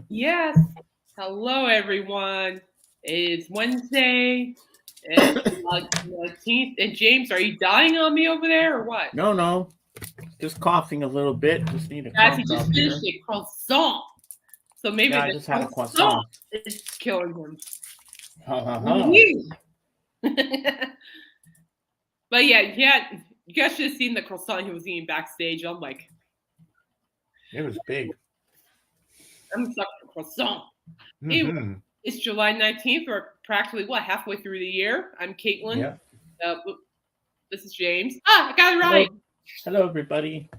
Yes. Hello, everyone. It's Wednesday. It's like 19th. And James, are you dying on me over there or what? No, no, just coughing a little bit. Just need a Guys, cough he just drop finished here. a croissant. So maybe Yeah, I the just had a croissant croissant. is killing him. Ha ha ha. Woo. But yeah, you guys should have seen the croissant he was eating backstage. I'm like, It was big. I'm stuck for croissant. Anyway, Mm-hmm. it's July 19th. We're practically, halfway through the year. I'm Caitlin. Yeah. This is James. Ah, I got it right. Hello, hello, everybody.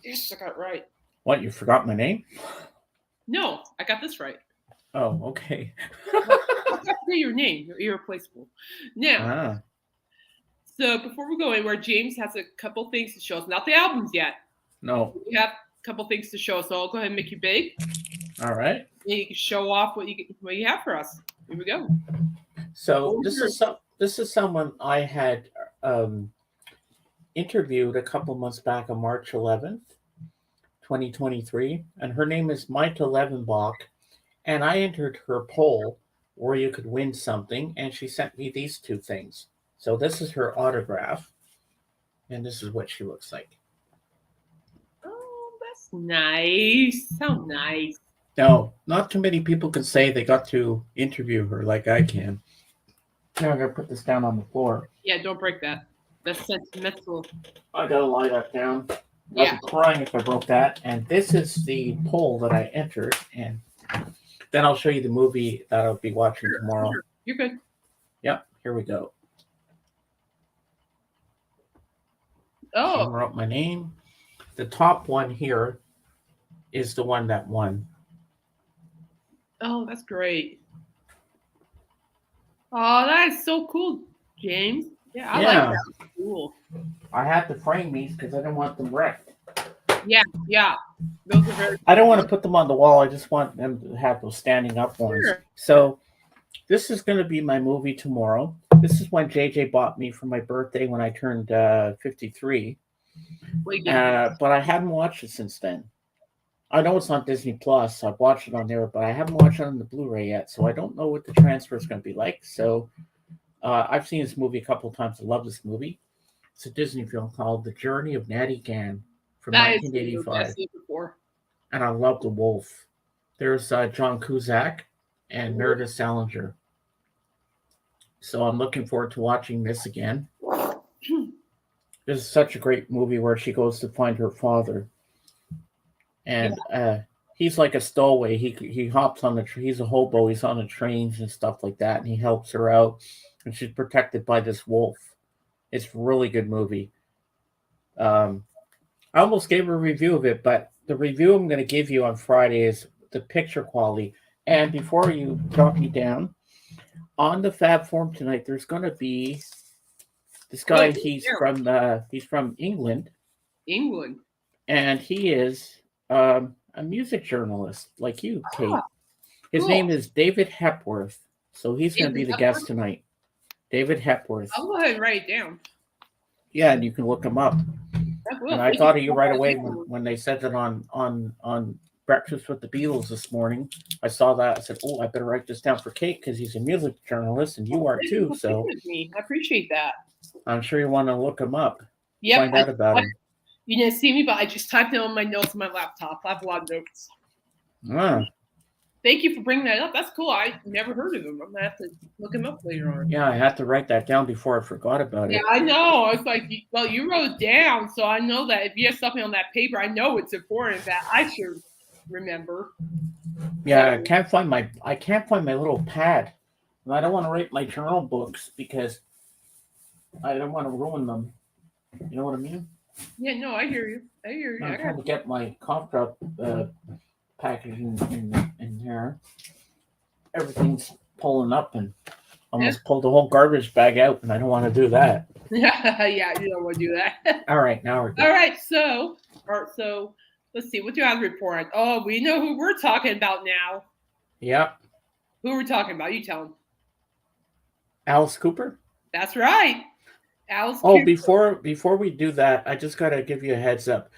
Yes, I got it right. What? You forgot my name? No, I got this right. Oh, okay. I got to say your name. You're irreplaceable. Now, Ah, so before we go anywhere, James has a couple things to show us. Not the albums yet. no. We have a couple things to show us. So I'll go ahead and make you big. All right. And you can show off what you have for us. Here we go. So this is someone I had um, interviewed a couple months back on March 11th, 2023, and her name is Maita Levenbach. And I entered her poll where you could win something, and she sent me these two things. So this is her autograph, and this is what she looks like. Oh, that's nice. So nice. Now, not too many people can say they got to interview her like I can. Now I'm gonna put this down on the floor. Yeah, don't break that. That's sentimental. I gotta lie that down. I'd Yeah. be crying if I broke that. And this is the poll that I entered, and then I'll show you the movie that I'll be watching tomorrow. Sure. You're good. Yep, here we go. Oh. Someone wrote my name. The top one here is the one that won. Oh, that's great. Oh, that is so cool, James. Yeah, I like Yeah, that. Cool. I had to frame these because I didn't want them wrecked. Yeah. Those are very I don't want to put them on the wall. I just want them to have those standing up ones. sure. So this is going to be my movie tomorrow. This is when JJ bought me for my birthday when I turned 53. Wait, yeah. But I haven't watched it since then. I know it's on Disney Plus. I've watched it on there, but I haven't watched it on the Blu-ray yet, so I don't know what the transfer is going to be like. So I've seen this movie a couple of times. I love this movie. It's a Disney film called The Journey of Natty Gann from That is the movie I've 1985, seen before. and I love the wolf. There's John Cusack and Meredith Salinger. So I'm looking forward to watching this again. This is such a great movie where she goes to find her father, and he's like a stowaway. He hops on he's a hobo. He's on the trains and stuff like that, and he helps her out, and she's protected by this wolf. It's a really good movie. Um, I almost gave a review of it, but the review I'm going to give you on Friday is the picture quality. And before you drop me down, on the Fab Forum tonight, there's going to be this guy. He's from England, England. and he is a music journalist like you, Kate. Ah, His cool. name is David Hepworth, so he's going to be David the guest tonight. David Hepworth. I'll go ahead and write it down. Yeah, and you can look him up. I will. And I thought of you right away when they said that on Breakfast with the Beatles this morning. I saw that. I said, "Oh, I better write this down for Kate because he's a music journalist and you are too." So I appreciate that. I'm sure you want to look him up. Yep. Find out about him. You didn't see me, but I just typed it on my notes on my laptop. I have a lot of notes. Ah, Thank you for bringing that up. That's cool. I never heard of him. I'm gonna have to look him up later on. yeah, I had to write that down before I forgot about it. Yeah, I know. It's like, well, you wrote it down, so I know that if you have something on that paper, I know it's important that I should remember. Yeah, I can't find my little pad. And I don't want to write my journal books because I don't want to ruin them. You know what I mean? Yeah, no, I hear you. I'm trying to get my cough drop packaging in there. Everything's pulling up and almost pulled the whole garbage bag out, and I don't want to do that. Yeah, you don't want to do that. All right, now we're good. All right, so let's see. What do you have to report? Oh, we know who we're talking about now. Yep. Who are we talking about? You tell them. Alice Cooper? That's right. Alice Oh, Cooper. before we do that, I just got to give you a heads up.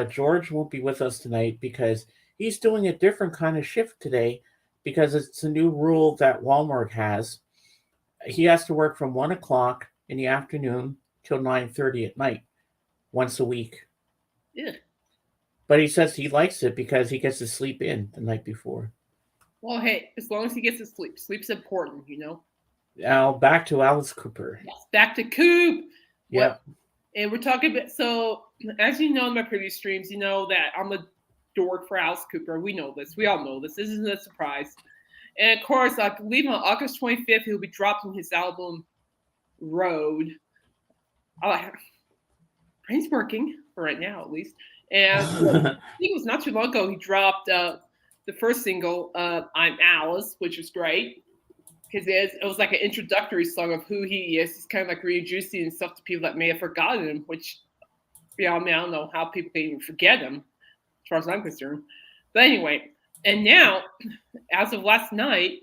George won't be with us tonight because he's doing a different kind of shift today because it's a new rule that Walmart has. He has to work from 1 o'clock in the afternoon till 9:30 at night, once a week. Yeah. But he says he likes it because he gets to sleep in the night before. Well, hey, as long as he gets to sleep. Sleep's important, you know. Now back to Alice Cooper. Yes, back to Coop. Yep. And we're talking about, so as you know in my previous streams, you know that I'm a dork for Alice Cooper. We know this. We all know this. This isn't a surprise. And of course, I believe on August 25th, he'll be dropping his album Road. He's working for right now, at least. And I think it was not too long ago he dropped the first single, I'm Alice, which was great. Because it was like an introductory song of who he is. It's kind of like reintroducing himself to people that may have forgotten him, which, I don't know how people can even forget him, as far as I'm concerned. But anyway, and now, as of last night,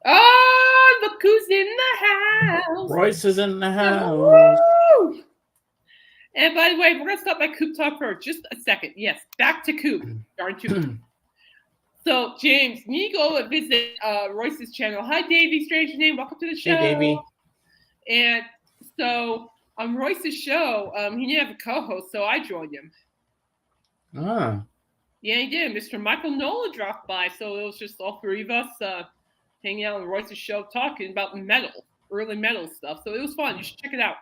look who's in the house. Royce is in the house. Woo! And by the way, we're going to stop by Coop Talk for just a second. Yes, back to Coop. Darn you. So, James, you need to go and visit Royce's channel. Hi, Davey, strange name. Welcome to the show. Hey, Davey. And so, on Royce's show, he didn't have a co-host, so I joined him. Ah. Yeah, he did. Mr. Michael Nola dropped by, so it was just all three of us hanging out on Royce's show talking about metal, early metal stuff. So it was fun. You should check it out.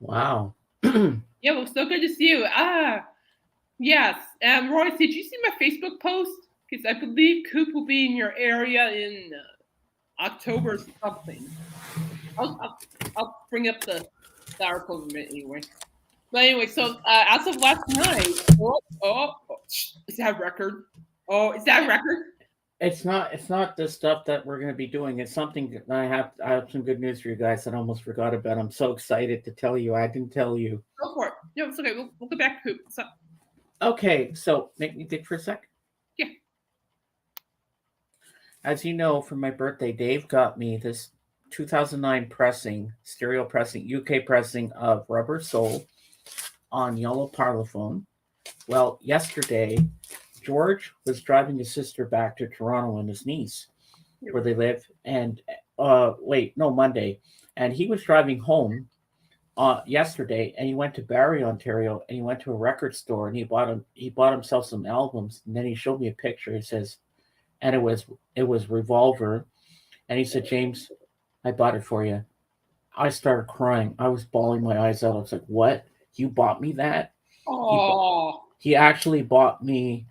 Wow. Yeah, well, so good to see you. Yes. Royce, did you see my Facebook post? Because I believe Coop will be in your area in October something. I'll bring up the article in a minute anyway. But anyway, so as of last night, is that a record? Oh, is that a record? It's not the stuff that we're going to be doing. It's something that I have some good news for you guys that I almost forgot about. I'm so excited to tell you. I didn't tell you. Go for it. No, it's okay. We'll go back to Coop. So, okay, so make me think for a sec. Yeah. As you know, for my birthday, Dave got me this 2009 stereo pressing, UK pressing of Rubber Soul on yellow Parlophone. Well, yesterday, George was driving his sister back to Toronto and his niece, where they live, and Monday, and he was driving home yesterday, and he went to Barrie, Ontario, and he went to a record store, and he bought himself some albums, and then he showed me a picture. He says, and it was Revolver, and he said, James, I bought it for you. I started crying. I was bawling my eyes out. I was like, what? You bought me that? Oh. He actually bought me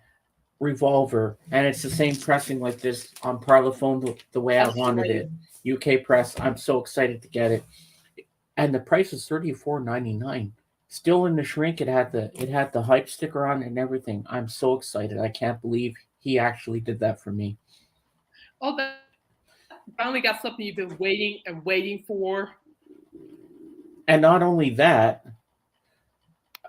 Revolver, and it's the same pressing like this on Parlophone the way I wanted it. UK press. I'm so excited to get it. And the price is $34.99. Still in the shrink. It had the hype sticker on it and everything. I'm so excited. I can't believe he actually did that for me. Oh, that finally got something you've been waiting for. And not only that,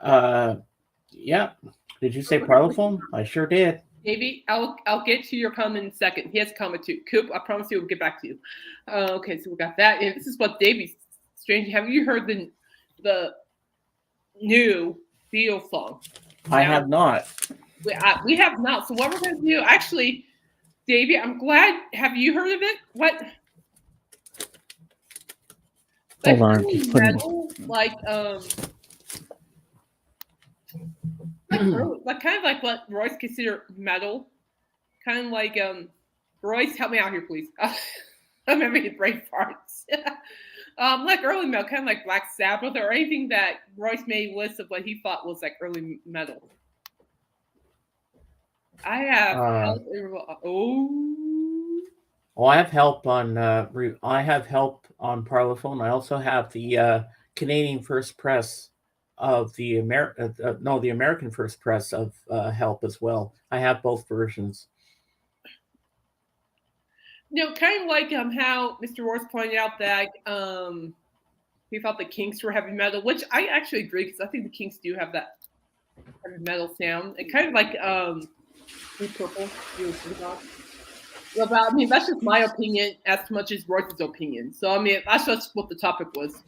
yeah. Did you say Parlophone? I sure did. Maybe I'll get to your comment in a second. He has a comment too. Coop, I promise you we'll get back to you. Okay, so we got that. And this is what Davey's strange. Have you heard the new Beatles song? I have not. We have not. So what we're going to do, actually, Davey, I'm glad. Have you heard of it? What? Hold on. Metal, like kind of like what Royce considered metal. Kind of like Royce, help me out here, please. I'm having brain farts. Like early metal, kind of like Black Sabbath or anything that Royce made a list of what he thought was like early metal. I have I have help on Parlophone. I also have the Canadian first press of the American first press of Help as well. I have both versions. Kind of like how Mr. Royce pointed out that he thought the Kinks were heavy metal, which I actually agree because I think the Kinks do have that heavy metal sound. And kind of like Deep Purple. Well, but, I mean, that's just my opinion as much as Royce's opinion. So, I mean, that's just what the topic was.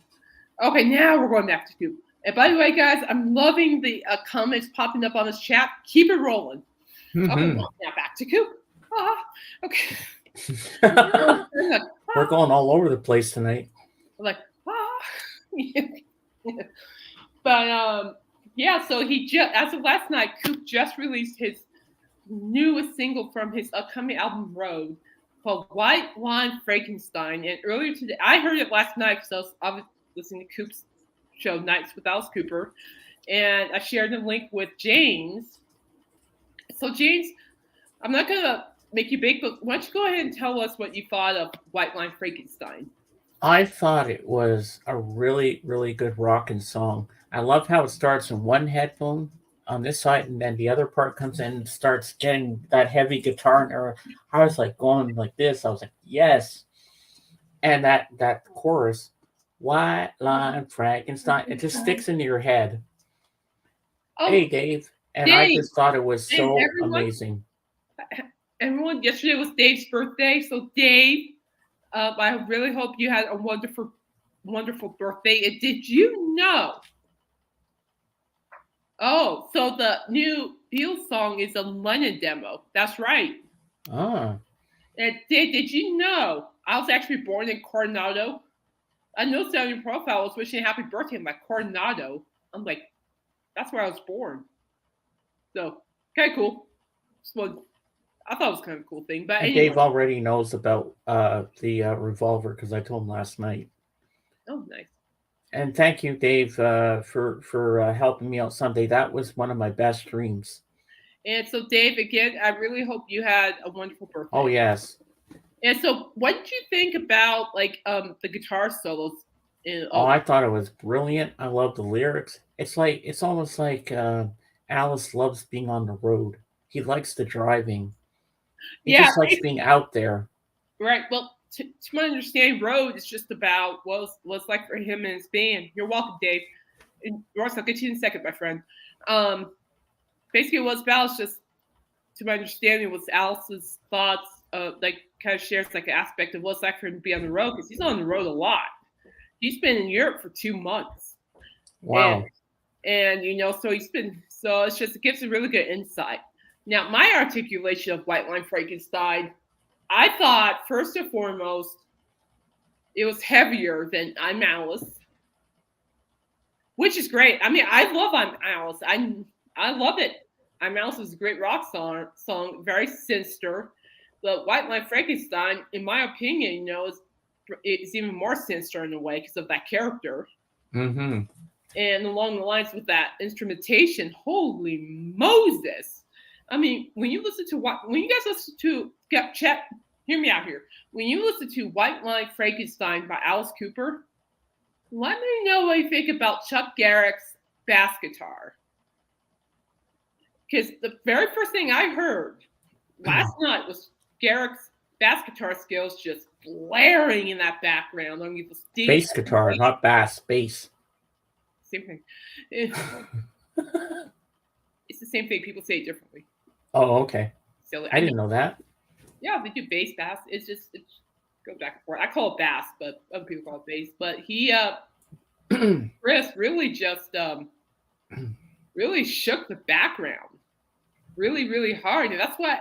Okay, now we're going back to Coop. And by the way, guys, I'm loving the comments popping up on this chat. Keep it rolling. Okay, Mhm. now back to Coop. Okay. We're going all over the place tonight. Like, but yeah, so he just as of last night, Coop just released his newest single from his upcoming album Road called White Line Frankenstein. And earlier today, I heard it last night because I was listening to Coop's show Nights with Alice Cooper, and I shared the link with James. So James, I'm not gonna make you big, but why don't you go ahead and tell us what you thought of White Line Frankenstein? I thought it was a really, really good rockin' song. I love how it starts in one headphone on this side, and then the other part comes in and starts getting that heavy guitar. And I was like going like this. I was like, yes. And that chorus, White Line Frankenstein, it just sticks into your head. Oh, Hey, Dave. And I Dave, just thought it was and so amazing. everyone, yesterday was Dave's birthday. So Dave, I really hope you had a wonderful, wonderful birthday. And did you know? Oh, so the new Beatles song is a Lennon demo. That's right. Ah, And did you know I was actually born in Coronado? I noticed on your profile I was wishing happy birthday. I'm like, Coronado. I'm like, that's where I was born. So, okay, cool. So, I thought it was kind of a cool thing. But and anyway. Dave already knows about the Revolver because I told him last night. Oh, nice. And thank you, Dave, for helping me out Sunday. That was one of my best dreams. And so, Dave, again, I really hope you had a wonderful birthday. Oh yes. And so, what did you think about the guitar solos? I thought it was brilliant. I love the lyrics. It's almost like Alice loves being on the road. He likes the driving. He Yeah, just likes being out there. right. Well, to my understanding, Road is just about what's like for him and his band. You're welcome, Dave. And Ross, I'll get you in a second, my friend. Basically, what's about is just, to my understanding, was Alice's thoughts, kind of shares like an aspect of what's like for him to be on the road because he's on the road a lot. He's been in Europe for 2 months. Wow. And so it gives a really good insight. Now, my articulation of White Line Frankenstein, I thought first and foremost, it was heavier than I'm Alice, which is great. I mean, I love I'm Alice. I love it. I'm Alice is a great rock song, very sinister. But White Line Frankenstein, in my opinion, it's even more sinister in a way because of that character. Mm-hmm. And along the lines with that instrumentation, holy Moses! I mean, when you guys listen to chat, hear me out here. When you listen to White Line Frankenstein by Alice Cooper, let me know what you think about Chuck Garrick's bass guitar. Because the very first thing I heard last night was Garrick's bass guitar skills just blaring in that background. I mean, Bass guitar, not bass, bass. Same thing. It's the same thing. People say it differently. Oh, okay. Silly. I didn't know that. Yeah, they do bass bass. It goes back and forth. I call it bass, but other people call it bass. But Chris really just really shook the background really, really hard. And that's what,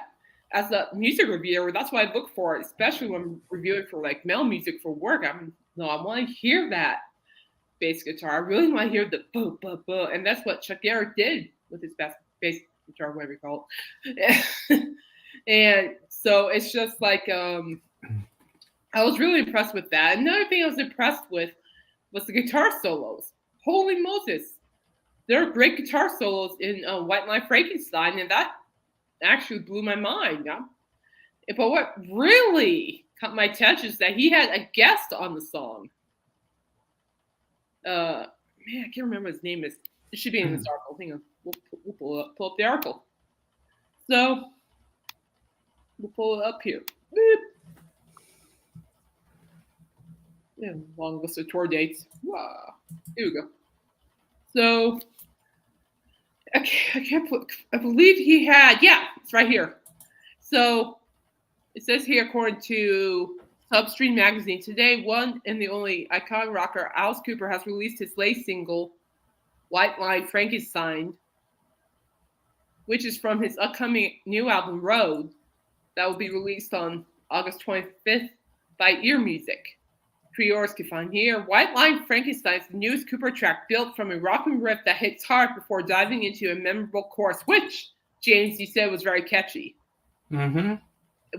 as a music reviewer, that's what I look for, especially when I'm reviewing for like metal music for work. I want to hear that bass guitar. I really want to hear the boo, boo, boo. And that's what Chuck Garrick did with his bass guitar, whatever you call it. And so it's just like, I was really impressed with that. Another thing I was impressed with was the guitar solos. Holy Moses. There are great guitar solos in White Line Frankenstein, and that actually blew my mind. Yeah? But what really caught my attention is that he had a guest on the song. Man, I can't remember what his name is. It should be in this article. Hang on. We'll pull up the article. So we'll pull it up here. Boop. Yeah, long list of tour dates. Wow. Here we go. So I believe he had, it's right here. So it says here, according to Substream magazine, today one and the only iconic rocker Alice Cooper has released his latest single, White Line Frankenstein. which is from his upcoming new album Road, that will be released on August 25th by Ear Music. Pre-orders can find here. White Line Frankenstein's the newest Cooper track, built from a rockin' riff that hits hard before diving into a memorable chorus, which James, you said, was very catchy. Mm-hmm.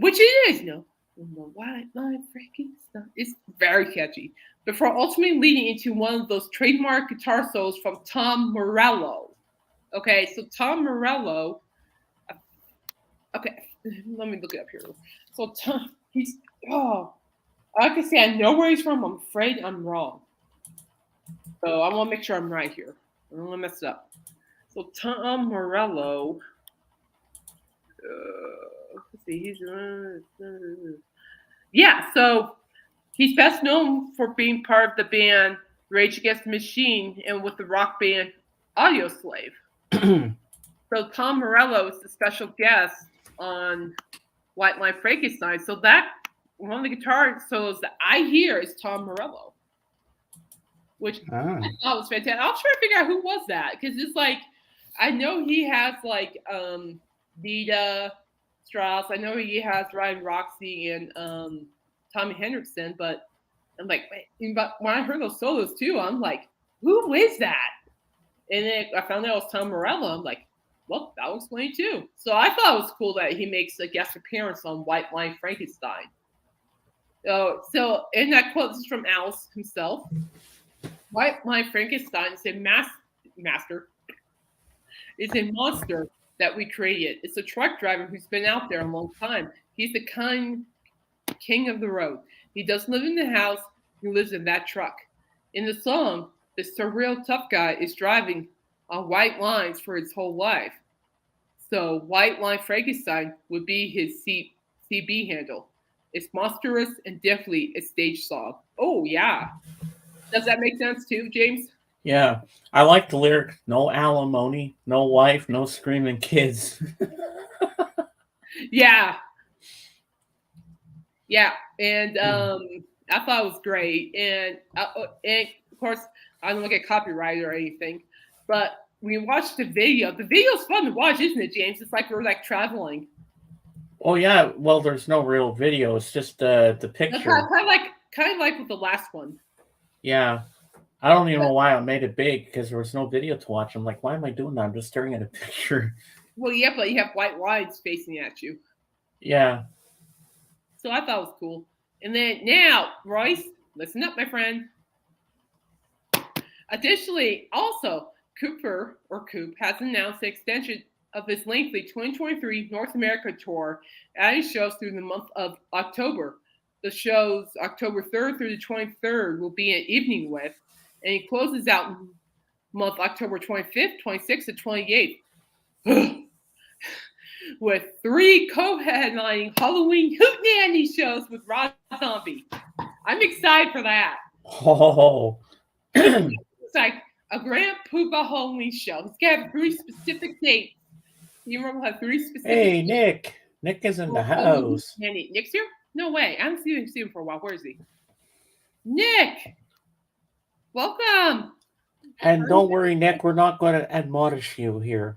Which it is, no. White Line Frankenstein. It's very catchy. Before ultimately leading into one of those trademark guitar solos from Tom Morello. Okay, so Tom Morello. Okay, let me look it up here. So Tom, I can say I know where he's from. I'm afraid I'm wrong. So I want to make sure I'm right here. I don't want to mess it up. So Tom Morello. Let's see. So he's best known for being part of the band Rage Against the Machine and with the rock band Audioslave. So Tom Morello is the special guest on White Line Frankenstein. So that one of the guitar solos that I hear is Tom Morello, which I thought was fantastic. I'll try to figure out who was that, because it's like I know he has like Dita Strauss. I know he has Ryan Roxy and Tommy Hendrickson, but I'm like, wait, but when I heard those solos too, I'm like, who is that? And then I found out it was Tom Morello. I'm like, well, that will explain too. So I thought it was cool that he makes a guest appearance on White Line Frankenstein. So in that quote, this is from Alice himself. White Line Frankenstein is a master. It's a monster that we created. It's a truck driver who's been out there a long time. He's the kind king of the road. He doesn't live in the house. He lives in that truck. In the song, the surreal tough guy is driving on white lines for his whole life. So White Line Frankenstein would be his CB handle. It's monstrous and definitely a stage song. Oh, yeah. Does that make sense too, James? Yeah. I like the lyric, no alimony, no wife, no screaming kids. Yeah. Yeah. And I thought it was great. And of course, I don't get copyright or anything, but when you watch the video's fun to watch, isn't it, James? It's like we're like traveling. Oh yeah, well, there's no real video. It's just the picture. Kind of like with the last one. Yeah, I don't even know why I made it big, because there was no video to watch. I'm like, why am I doing that? I'm just staring at a picture. Well, yeah, but you have white lines facing at you. Yeah. So I thought it was cool. And then now, Royce, listen up, my friend. Additionally, also, Coop has announced the extension of his lengthy 2023 North America tour, adding shows through the month of October. The shows October 3rd through the 23rd will be an evening with, and he closes out month October 25th, 26th, and 28th with 3 co-headlining Halloween Hootenanny shows with Rob Zombie. I'm excited for that. Oh. It's like a Grand Poobah Halloween show. He's got to have 3 specific dates. You remember how 3 specific Hey, dates? Nick. Nick is in the house. Nick's here? No way. I haven't seen him for a while. Where is he? Nick! Welcome! And don't worry, Nick. We're not going to admonish you here.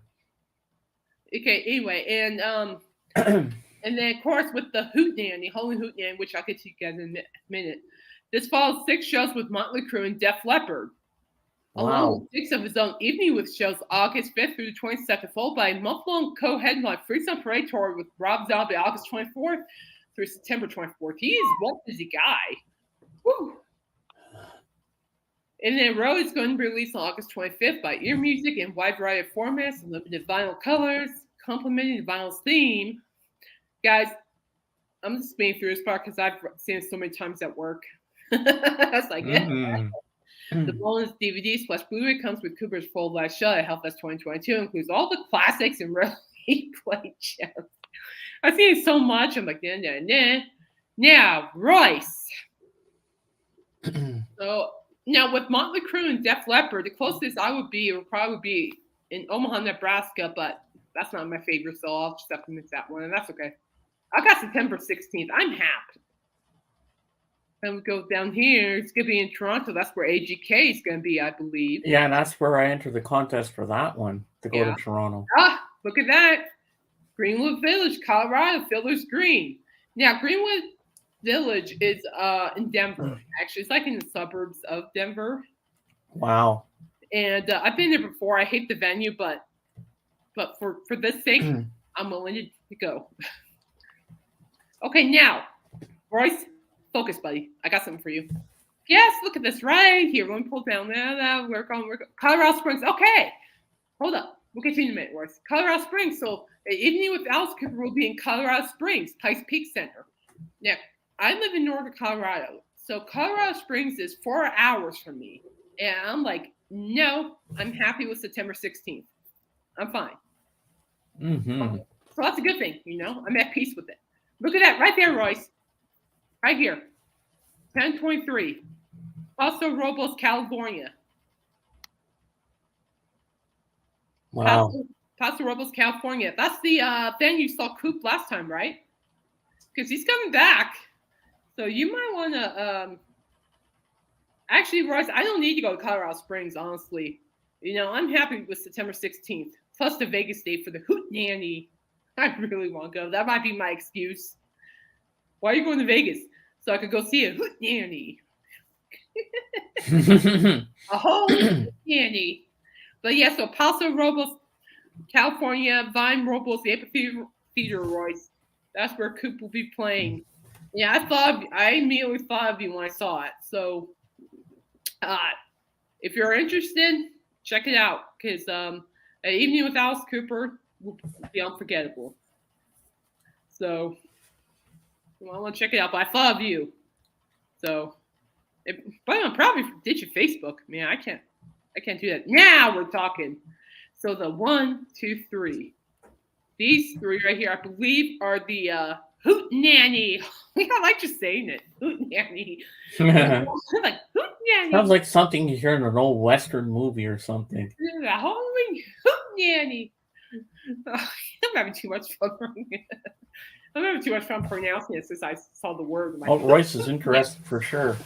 Okay, anyway. And and then, of course, with the Hootenanny, Halloween Hootenanny, which I'll get to you guys in a minute. This follows 6 shows with Motley Crue and Def Leppard. Along with 6 of his own evening with shows August 5th through the 22nd, followed by a month-long co-headline Freestyle Parade tour with Rob Zombie August 24th through September 24th. He is one busy guy. Woo. And then Road is going to be released on August 25th by Ear Music in a wide variety of formats and limited vinyl colors, complementing the vinyl's theme. Guys, I'm just speeding through this part because I've seen it so many times at work. That's like it. The bonus DVD / Blu-ray comes with Cooper's full live show at Hellfest 2022. Includes all the classics and rarely played shows. I've seen it so much. I'm like, nah. Now, Royce. So now with Motley Crue and Def Leppard, the closest I would probably be in Omaha, Nebraska, but that's not my favorite, so I'll just have to miss that one, and that's okay. I got September 16th. I'm happy. And we go down here. It's going to be in Toronto. That's where AGK is going to be, I believe. Yeah, and that's where I entered the contest for that one, to go to Toronto. Look at that. Greenwood Village, Colorado, Fiddler's Green. Now, Greenwood Village is in Denver. Actually, it's like in the suburbs of Denver. Wow. And I've been there before. I hate the venue, but for this sake, I'm willing to go. Okay, now, Royce, focus, buddy. I got something for you. Yes, look at this right here. Let me pull down that. Work on. Colorado Springs. Okay, hold up. We'll get to you in a minute, Royce. Colorado Springs. So, Evening with Alice Cooper will be in Colorado Springs, Pikes Peak Center. Now, I live in northern Colorado. So, Colorado Springs is 4 hours from me. And I'm like, no, I'm happy with September 16th. I'm fine. Mm-hmm. So that's a good thing, I'm at peace with it. Look at that right there, Royce. Right here. 1023. Paso Robles, California. Wow. Paso Robles, California. That's the venue you saw Coop last time, right? Because he's coming back. So you might want to actually, Royce, I don't need to go to Colorado Springs, honestly. I'm happy with September 16th, plus the Vegas date for the Hootenanny. I really want to go. That might be my excuse. Why are you going to Vegas? So I could go see a Hootenanny. A whole Hootenanny. But yeah, so Paso Robles, California, Vine Robles, the Amphitheater, Royce. That's where Coop will be playing. Yeah, I immediately thought of you when I saw it. So if you're interested, check it out, because an Evening with Alice Cooper will be unforgettable. So I want to check it out, but I thought of you. So, but I'm probably did your Facebook. Man, I can't do that. Now we're talking. So the 1, 2, 3. These three right here, I believe, are the Hootenanny. I like just saying it. Hootenanny. Like Hootenanny. Sounds like something you hear in an old Western movie or something. The holy Hootenanny. I'm having too much fun. I'm having too much fun pronouncing it since I saw the word. Royce is interested for sure.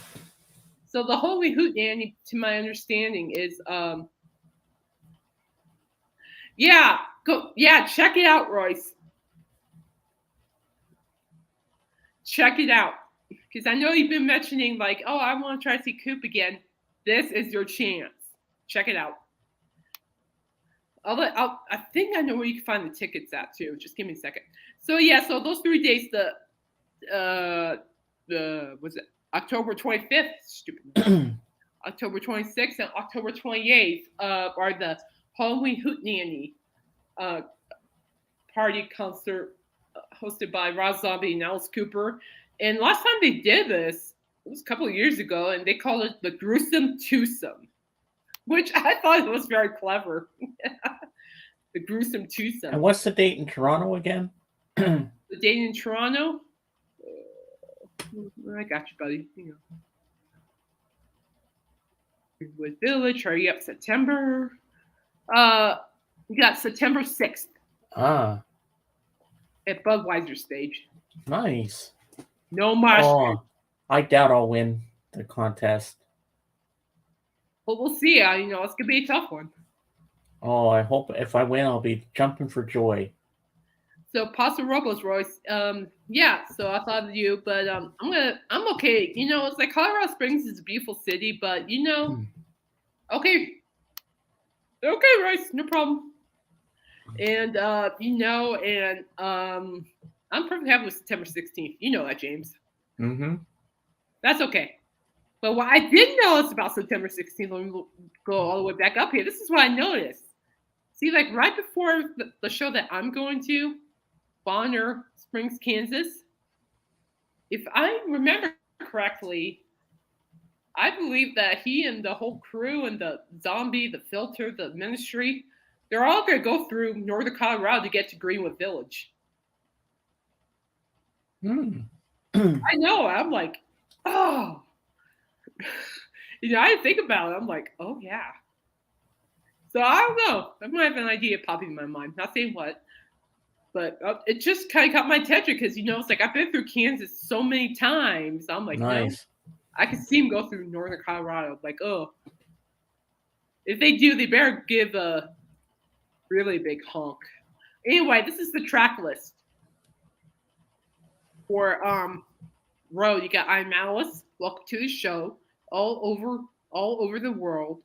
So the Holy Hootenanny, to my understanding, is check it out, Royce. Check it out, because I know you've been mentioning like, oh, I want to try to see Coop again. This is your chance. Check it out. I think I know where you can find the tickets at too. Just give me a second. So yeah, so those 3 days, the was it October 25th? Stupid. October 26th and October 28th are the Halloween Hootenanny party concert hosted by Rob Zombie and Alice Cooper. And last time they did this, it was a couple of years ago, and they called it the Gruesome Twosome, which I thought was very clever. The Gruesome Twosome. And what's the date in Toronto again? The date in Toronto? I got you, buddy. With Village, hurry up, September. You got September 6th. At Budweiser stage. Nice. No mosh. Oh, I doubt I'll win the contest. Well, we'll see. It's gonna be a tough one. Oh, I hope if I win, I'll be jumping for joy. So Paso Robles, Royce. Yeah. So I thought of you, but I'm okay. It's like Colorado Springs is a beautiful city, but okay, Royce, no problem. And I'm perfectly happy with September 16th. You know that, James. Mm-hmm. That's okay. But what I did notice about September 16th, let me go all the way back up here. This is what I noticed. See, like right before the show that I'm going to, Bonner Springs, Kansas, if I remember correctly, I believe that he and the whole crew and the Zombie, the Filter, the Ministry, they're all going to go through northern Colorado to get to Greenwood Village. I know. I'm like, oh. I didn't think about it. I'm like, oh, yeah. So I don't know. I might have an idea popping in my mind. Not saying what. But it just kind of caught my attention because, it's like I've been through Kansas so many times. I'm like, nice. I can see them go through northern Colorado. Like, oh. If they do, they better give a really big honk. Anyway, this is the track list for Road. You got I'm Alice. Welcome to the show. All over the world.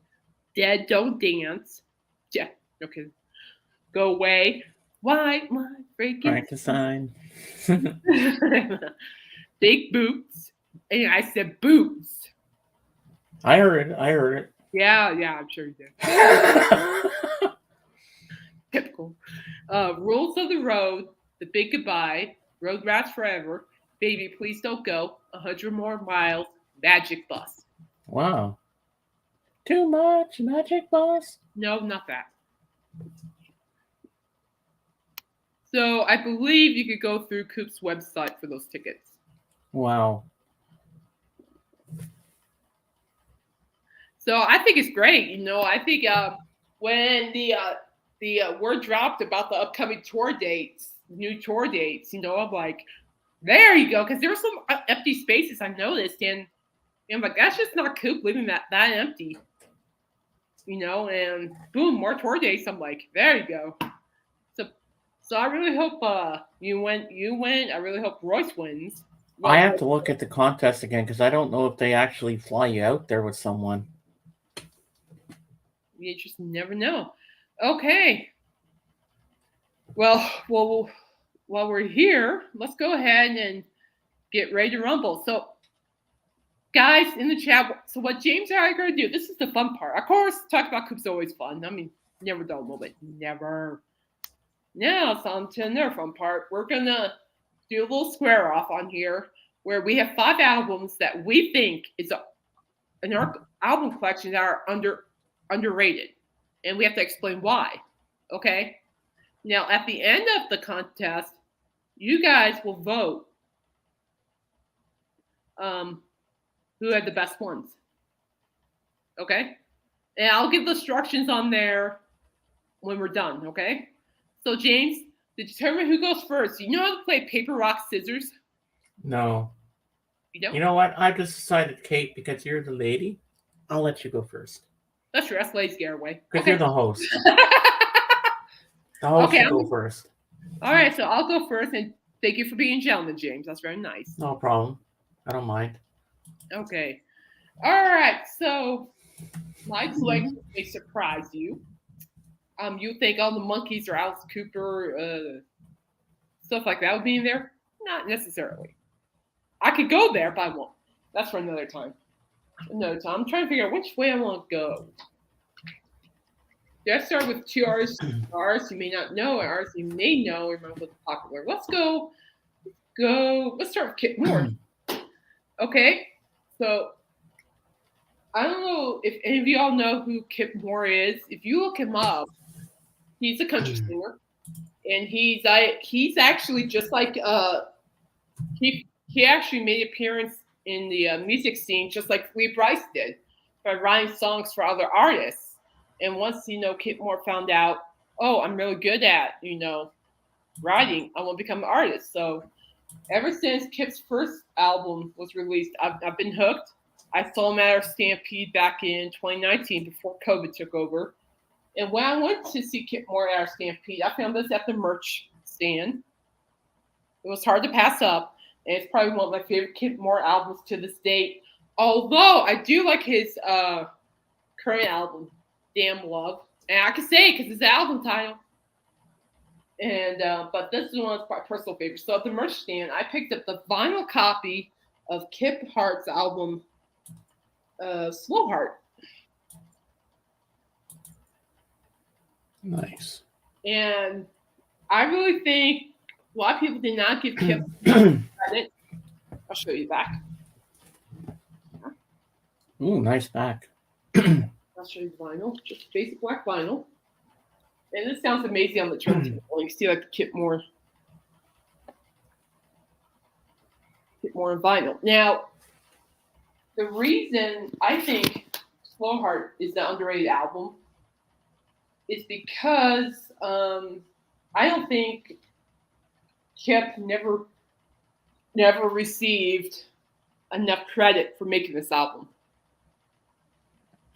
Dead Don't Dance. Yeah. Okay. Go away. Why my freaking Frankenstein. Big boots. And I said boots. I heard it. Yeah, I'm sure you did. Typical. Rules of the Road, The Big Goodbye, Road Rats Forever, Baby Please Don't Go, 100 More Miles, Magic Bus. Wow. Too much Magic Bus? No, not that. So I believe you could go through Coop's website for those tickets. Wow. So I think it's great. I think when the word dropped about the upcoming new tour dates, I'm like, there you go, because there were some empty spaces I noticed, and I'm like, that's just not Coop leaving that empty, and boom, more tour dates. I'm like, there you go. So I really hope you win. I really hope Royce wins. I have to look at the contest again because I don't know if they actually fly you out there with someone. You just never know. Okay. Well, while we're here, let's go ahead and get ready to rumble. So, guys in the chat, so what James and I are going to do, this is the fun part. Of course, talk about Coop's always fun. I mean, never dull moment. Never. Now it's on to another fun part. We're going to do a little square off on here where we have 5 albums that we think is in our album collection that are underrated. And we have to explain why. Okay? Now, at the end of the contest, you guys will vote who had the best ones. Okay? And I'll give the instructions on there when we're done. Okay? So, James, to determine who goes first, you know how to play paper, rock, scissors? No. You don't? You know what? I've just decided, Kate, because you're the lady, I'll let you go first. That's true. That's lazy getaway. Because you're the host. The host Okay, will go first. All right, so I'll go first, and thank you for being a gentleman, James. That's very nice. No problem. I don't mind. Okay. All right, so my selection may surprise you. You think all the monkeys or Alice Cooper, stuff like that would be in there? Not necessarily. I could go there, but I won't. That's for another time. I'm trying to figure out which way I want to go. Let's start with 2 artists you may not know, and artists you may know or might be popular. Let's start with Kip Moore. Okay, so I don't know if any of y'all know who Kip Moore is. If you look him up, he's a country singer, and he's actually just like he actually made an appearance in the music scene just like Lee Brice did by writing songs for other artists. And once Kip Moore found out, oh, I'm really good at writing, I want to become an artist. So ever since Kip's first album was released, I've been hooked. I saw him at our Stampede back in 2019 before COVID took over. And when I went to see Kip Moore at our Stampede, I found this at the merch stand. It was hard to pass up. And it's probably one of my favorite Kip Moore albums to this date. Although I do like his current album, Damn Love. And I can say it because it's the album title. And but this is one of my personal favorites. So at the merch stand, I picked up the vinyl copy of Kip Hart's album, Slow Heart. Nice. And I really think a lot of people did not give Kip credit. I'll show you back. Ooh, nice back. I'll show you vinyl, just basic black vinyl. And this sounds amazing on the turntable. You see like the Kip Moore and vinyl. Now, the reason I think Slow Heart is the underrated album is because I don't think Kip never received enough credit for making this album.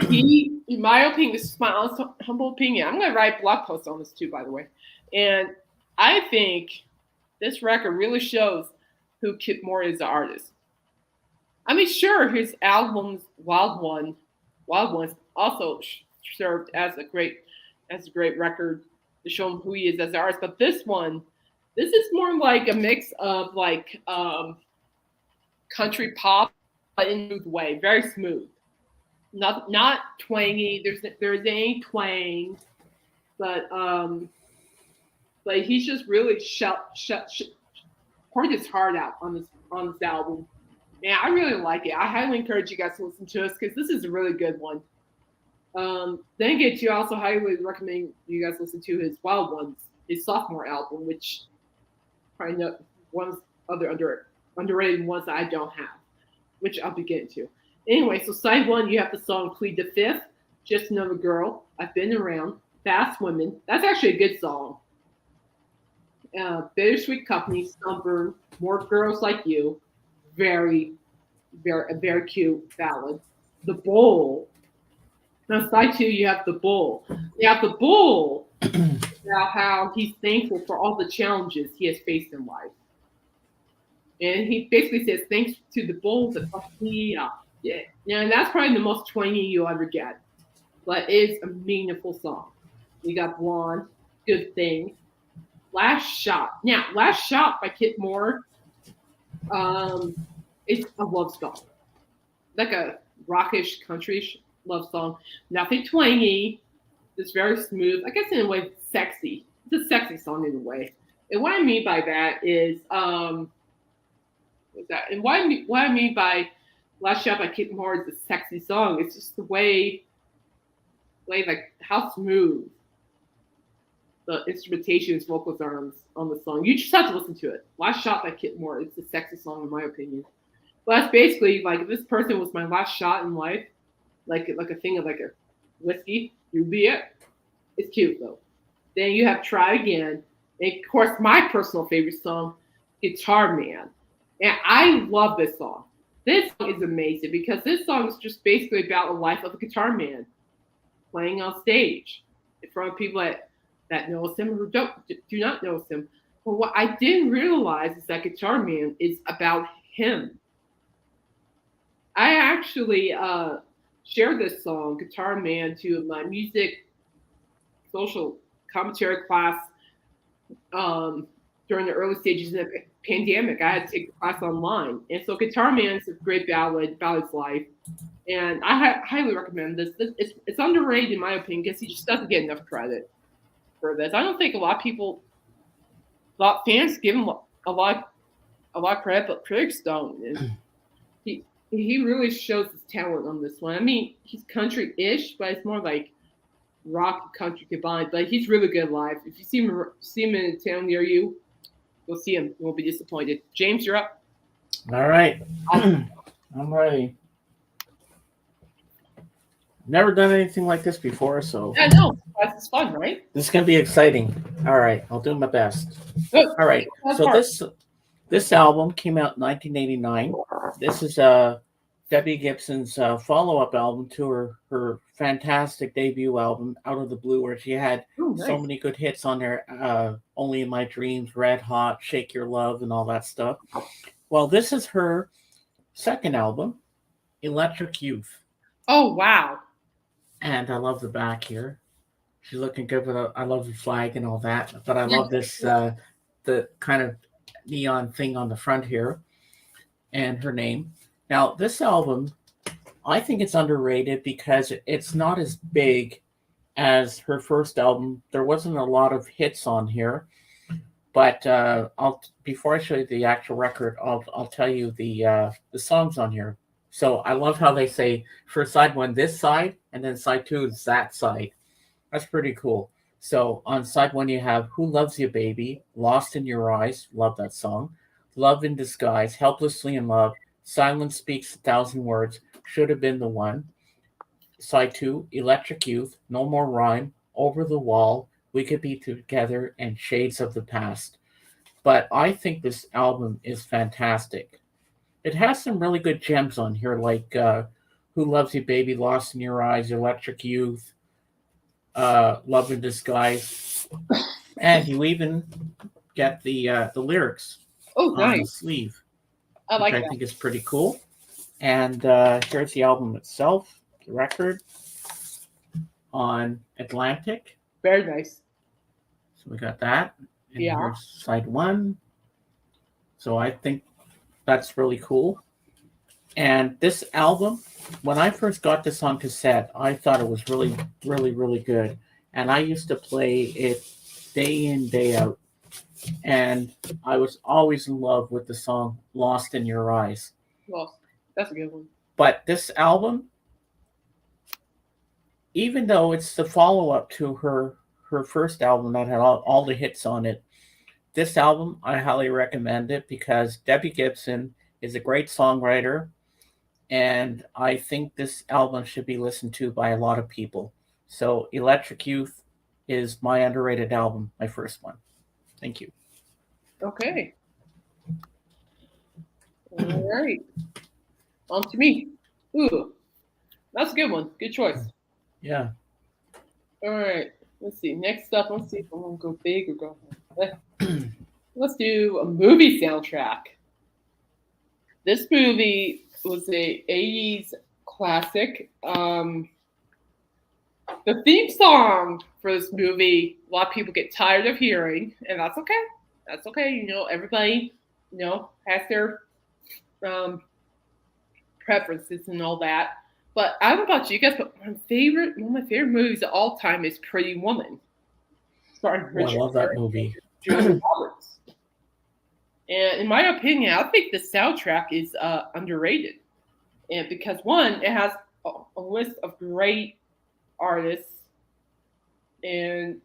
He, in my opinion, this is my honest, humble opinion. I'm going to write a blog post on this too, by the way. And I think this record really shows who Kip Moore is, the artist. I mean, sure, his albums, Wild Ones, also served as a great record to show him who he is as an artist. But this is more like a mix of like country pop, but in a smooth way, very smooth. Not twangy. There's any twang, but he's just really poured his heart out on this album. Yeah, I really like it. I highly encourage you guys to listen to us because this is a really good one. Then again, too, I also highly recommend you guys listen to his Wild Ones, his sophomore album, which probably one of the other underrated ones that I don't have, which I'll be getting to. Anyway, so side one, you have the song Plead the Fifth, Just Another Girl, I've Been Around, Fast Women. That's actually a good song. Bittersweet Company, Sunburn, More Girls Like You, a very cute ballad. The Bowl. Now, side two, you have The Bull. You have The Bull about how he's thankful for all the challenges he has faced in life. And he basically says, thanks to the Bull that fucked me up. Yeah. And that's probably the most twangy you'll ever get. But it's a meaningful song. You got Blonde, Good Thing, Last Shot. Now, Last Shot by Kip Moore. It's a love song, like a rockish, country love song. Nothing twangy. It's very smooth. I guess in a way, sexy. It's a sexy song in a way. And what I mean by that is, what's that? And what I mean by Last Shot by Kip Moore is a sexy song. It's just the way like how smooth the instrumentation, vocals are on the song. You just have to listen to it. Last Shot by Kip Moore. It's a sexy song in my opinion. But that's basically like if this person was my last shot in life, like a thing of like a whiskey, you'd be it. It's cute though. Then you have Try Again. And of course, my personal favorite song, Guitar Man. And I love this song. This song is amazing because this song is just basically about the life of a guitar man playing on stage in front of people that knows him or do not know him. But what I didn't realize is that Guitar Man is about him. I actually shared this song, Guitar Man, to my music social commentary class during the early stages of the pandemic. I had to take the class online. And so Guitar Man is a great ballad's life. And I highly recommend this. It's underrated in my opinion because he just doesn't get enough credit for this. I don't think a lot of fans give him a lot of credit, but critics don't. And he really shows his talent on this one. I mean, he's country-ish, but it's more like rock and country combined. But he's really good live. If you see him in a town near you, you'll see him. You won't be disappointed. James, you're up. All right. I'm ready. Never done anything like this before, so Yeah, no, it's fun, right? this is gonna be exciting. All right, I'll do my best. Good. All right, so this album came out in 1989. This is Debbie Gibson's follow-up album to her fantastic debut album, Out of the Blue, where she had so many good hits on there. Only in My Dreams, Red Hot, Shake Your Love, and all that stuff. Well, this is her second album, Electric Youth. Oh, wow. And I love the back here. She's looking good with I love the flag and all that. But I love this, the kind of neon thing on the front here and her name. Now, this album, I think it's underrated because it's not as big as her first album. There wasn't a lot of hits on here. But before I show you the actual record, I'll tell you the songs on here. So I love how they say for side one, this side, and then side two is that side. That's pretty cool. So on side one, you have Who Loves You, Baby, Lost in Your Eyes, love that song, Love in Disguise, Helplessly in Love, Silence Speaks a Thousand Words, Should Have Been the One. Side two, Electric Youth, No More Rhyme, Over the Wall, We Could Be Together, and Shades of the Past. But I think this album is fantastic. It has some really good gems on here, like Who Loves You, Baby, Lost in Your Eyes, Electric Youth, Love in Disguise. And you even get the lyrics Oh, on the nice. sleeve, I which like I that. think is pretty cool. And here's the album itself, the record on Atlantic. Very nice. So we got that. And Yeah. here's side one. So I think that's really cool. And this album, when I first got this on cassette, I thought it was really, really, really good. And I used to play it day in, day out. And I was always in love with the song Lost in Your Eyes. Well, that's a good one. But this album, even though it's the follow up to her first album that had all the hits on it, this album I highly recommend it because Debbie Gibson is a great songwriter, and I think this album should be listened to by a lot of people. So Electric Youth is my underrated album, my first one. Thank you. Okay. All right. On to me. Ooh, that's a good one. Good choice. Yeah. All right. Let's see. Next up, let's see if I want to go big or go home. Let's do a movie soundtrack. This movie was a 80s classic. The theme song for this movie, a lot of people get tired of hearing, and that's okay. That's okay. You know, everybody, has their preferences and all that. But I don't know about you guys, but one of my favorite movies of all time is Pretty Woman. Starring Oh, I love that movie. Julia Roberts. And in my opinion, I think the soundtrack is underrated. And because one, it has a list of great artists and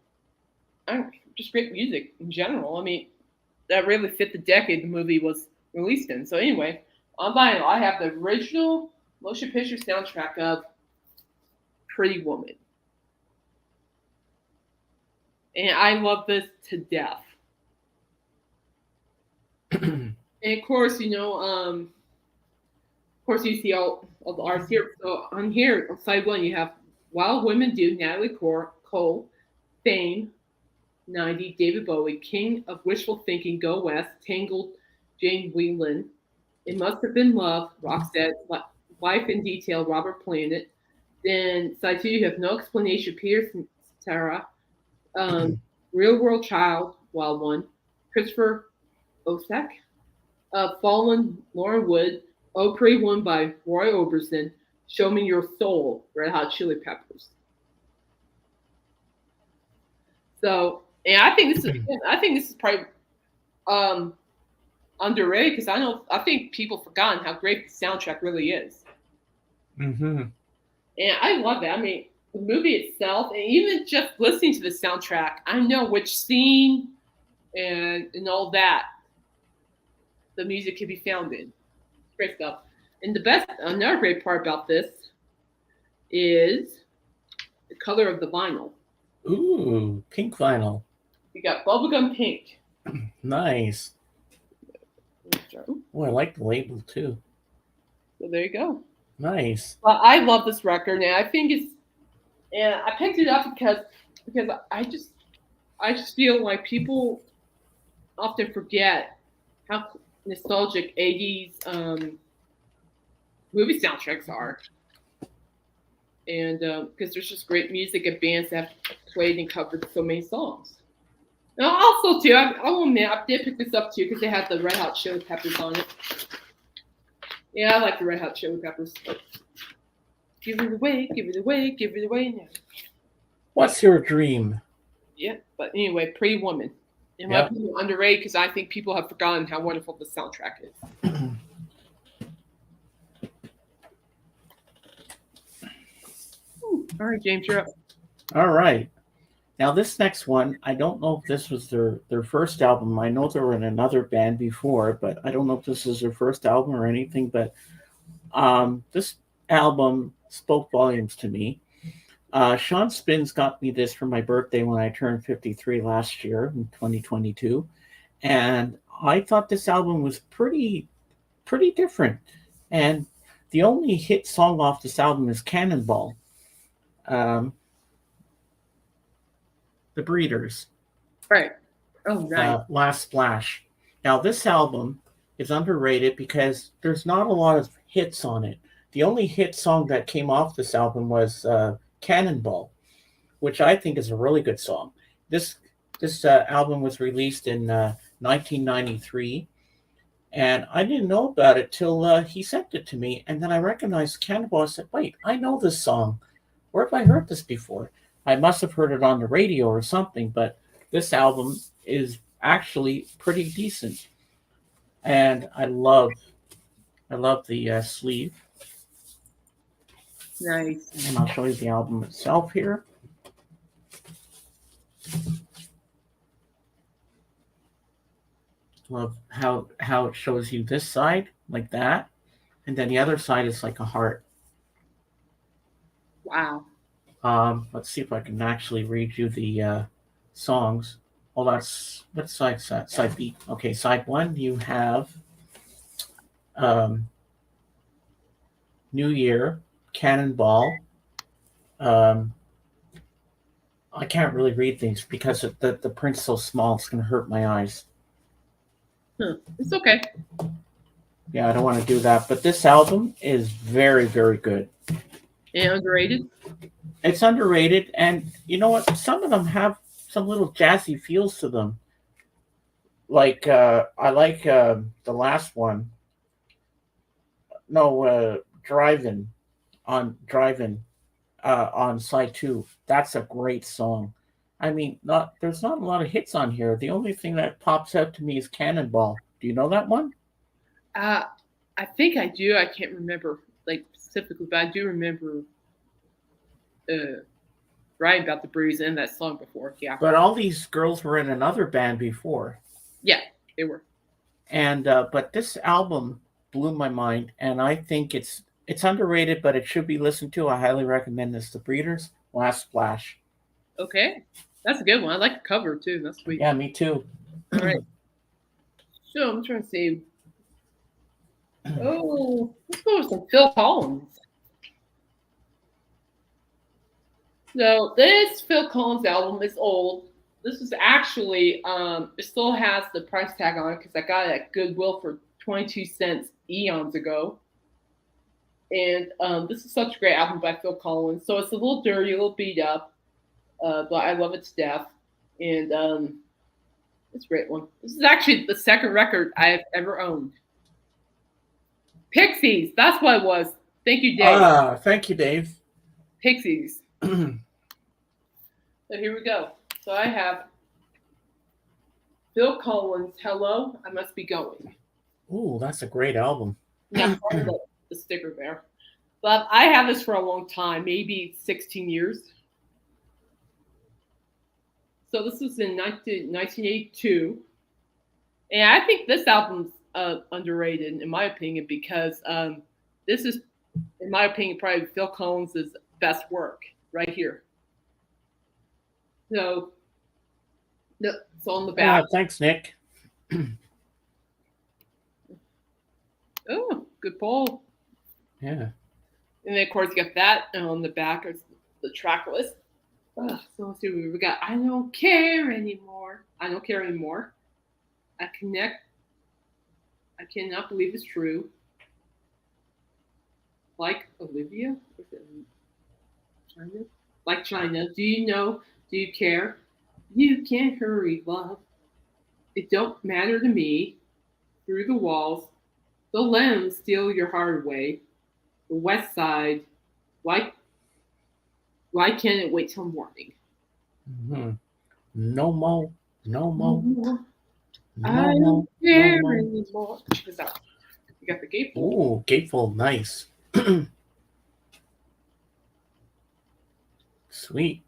just great music in general. I mean, that really fit the decade the movie was released in. So anyway, on vinyl, I have the original motion picture soundtrack of Pretty Woman. And I love this to death. And of course, of course you see all the artists here. So on here, on side one, you have Wild Women Do, Natalie Cole, Fame, 90, David Bowie, King of Wishful Thinking, Go West, Tangled, Jane Whelan, It Must Have Been Love, Roxette, Life in Detail, Robert Planet. Then side two, you have No Explanation, Peter Cetera, Real World Child, Wild One, Christopher Osek, Fallen, Lauren Wood, Oh Pretty One by Roy Orbison, Show Me Your Soul, Red Hot Chili Peppers. So, and I think this is probably underrated because I think people forgotten how great the soundtrack really is. Mm-hmm. And I love it. I mean, the movie itself, and even just listening to the soundtrack, I know which scene and all that the music can be found in. Great stuff. And another great part about this is the color of the vinyl. Ooh, pink vinyl. You got bubblegum pink. Nice. Oh, I like the label too. So there you go. Nice. I love this record, and I think I picked it up because I just feel like people often forget how nostalgic 80s movie soundtracks are. And because there's just great music and bands that have played and covered so many songs. Now, also, too, I'll admit, I did pick this up, too, because they had the Red Hot Chili Peppers on it. Yeah, I like the Red Hot Chili Peppers. Give it away, give it away, give it away now. What's your dream? Yeah, but anyway, Pretty Woman. In my opinion, underrated because I think people have forgotten how wonderful the soundtrack is. All right, James, you're up. All right. Now this next one, I don't know if this was their first album. I know they were in another band before, but I don't know if this is their first album or anything. But this album spoke volumes to me. Sean Spins got me this for my birthday when I turned 53 last year in 2022. And I thought this album was pretty different. And the only hit song off this album is Cannonball. The Breeders. Right. Oh, nice. Last Splash. Now, this album is underrated because there's not a lot of hits on it. The only hit song that came off this album was Cannonball, which I think is a really good song. This this album was released in 1993, and I didn't know about it till he sent it to me, and then I recognized Cannonball. I said, "Wait, I know this song. Where have I heard this before?" I must have heard it on the radio or something, but this album is actually pretty decent, and I love the sleeve, Nice. and I'll show you the album itself here. Love how it shows you this side like that, and then the other side is like a heart. Wow. Let's see if I can actually read you the songs. Oh, that's what side's that? Side B. Okay, side one you have um, New Year, Cannonball. Um, I can't really read things because the print's so small. It's going to hurt my eyes. It's okay. Yeah, I don't want to do that. But this album is very, very good. And underrated. It's underrated, and you know what? Some of them have some little jazzy feels to them. Like I like the last one. No, Driving on side two. That's a great song. I mean, not there's not a lot of hits on here. The only thing that pops out to me is Cannonball. Do you know that one? Uh, I think I do. I can't remember like specifically, but I do remember writing about the breeze in that song before. Yeah. But all these girls were in another band before. Yeah, they were. And but this album blew my mind, and I think it's underrated, but it should be listened to. I highly recommend this. The Breeders, Last Splash. Okay. That's a good one. I like the cover too. That's sweet. Yeah, me too. All right. So I'm trying to see. Oh, let's go with some Phil Collins. So this Phil Collins album is old. This is actually it still has the price tag on it because I got it at Goodwill for 22 cents eons ago. And this is such a great album by Phil Collins. So it's a little dirty, a little beat up, but I love it to death. And it's a great one. This is actually the second record I've ever owned. Pixies, that's what it was. Thank you, Dave. Thank you, Dave. Pixies. So here we go. So I have Phil Collins, Hello, I Must Be Going. Ooh, that's a great album. Yeah, the sticker there. But I have this for a long time, maybe 16 years. So this was in 1982. And I think this album's underrated, in my opinion, because this is, in my opinion, probably Phil Collins' best work right here. So it's on the back. Yeah, thanks, Nick. Oh, good pull. Yeah. And then, of course, you got that on the back of the track list. So let's see what we got. I don't care anymore. I don't care anymore. I connect. I cannot believe it's true. Like Olivia? China? Like China. Do you know? Do you care? You can't hurry, love. It don't matter to me. Through the walls. The lens steal your heart away. The west side. Why can't it wait till morning? Mm-hmm. No more. No more. No, No I more. don't care No more. anymore. Check this out. You got the gatefold. Ooh, gatefold, nice. Sweet.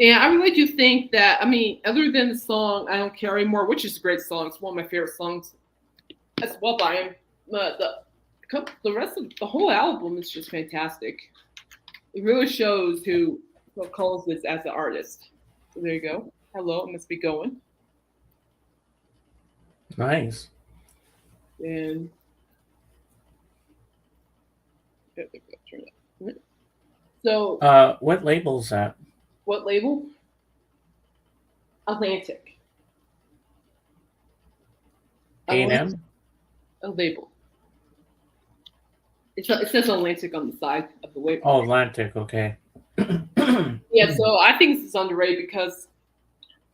And I really do think that, I mean, other than the song I Don't Care Anymore, which is a great song, it's one of my favorite songs as well by him, the rest of the whole album is just fantastic. It really shows who Phil Collins is as an artist. So there you go. Hello, I Must Be Going. Nice. And so What label is that? what label? Atlantic. A&M? A label. It says Atlantic on the side of the label. Oh, Atlantic. Okay. Yeah, so I think this is underrated because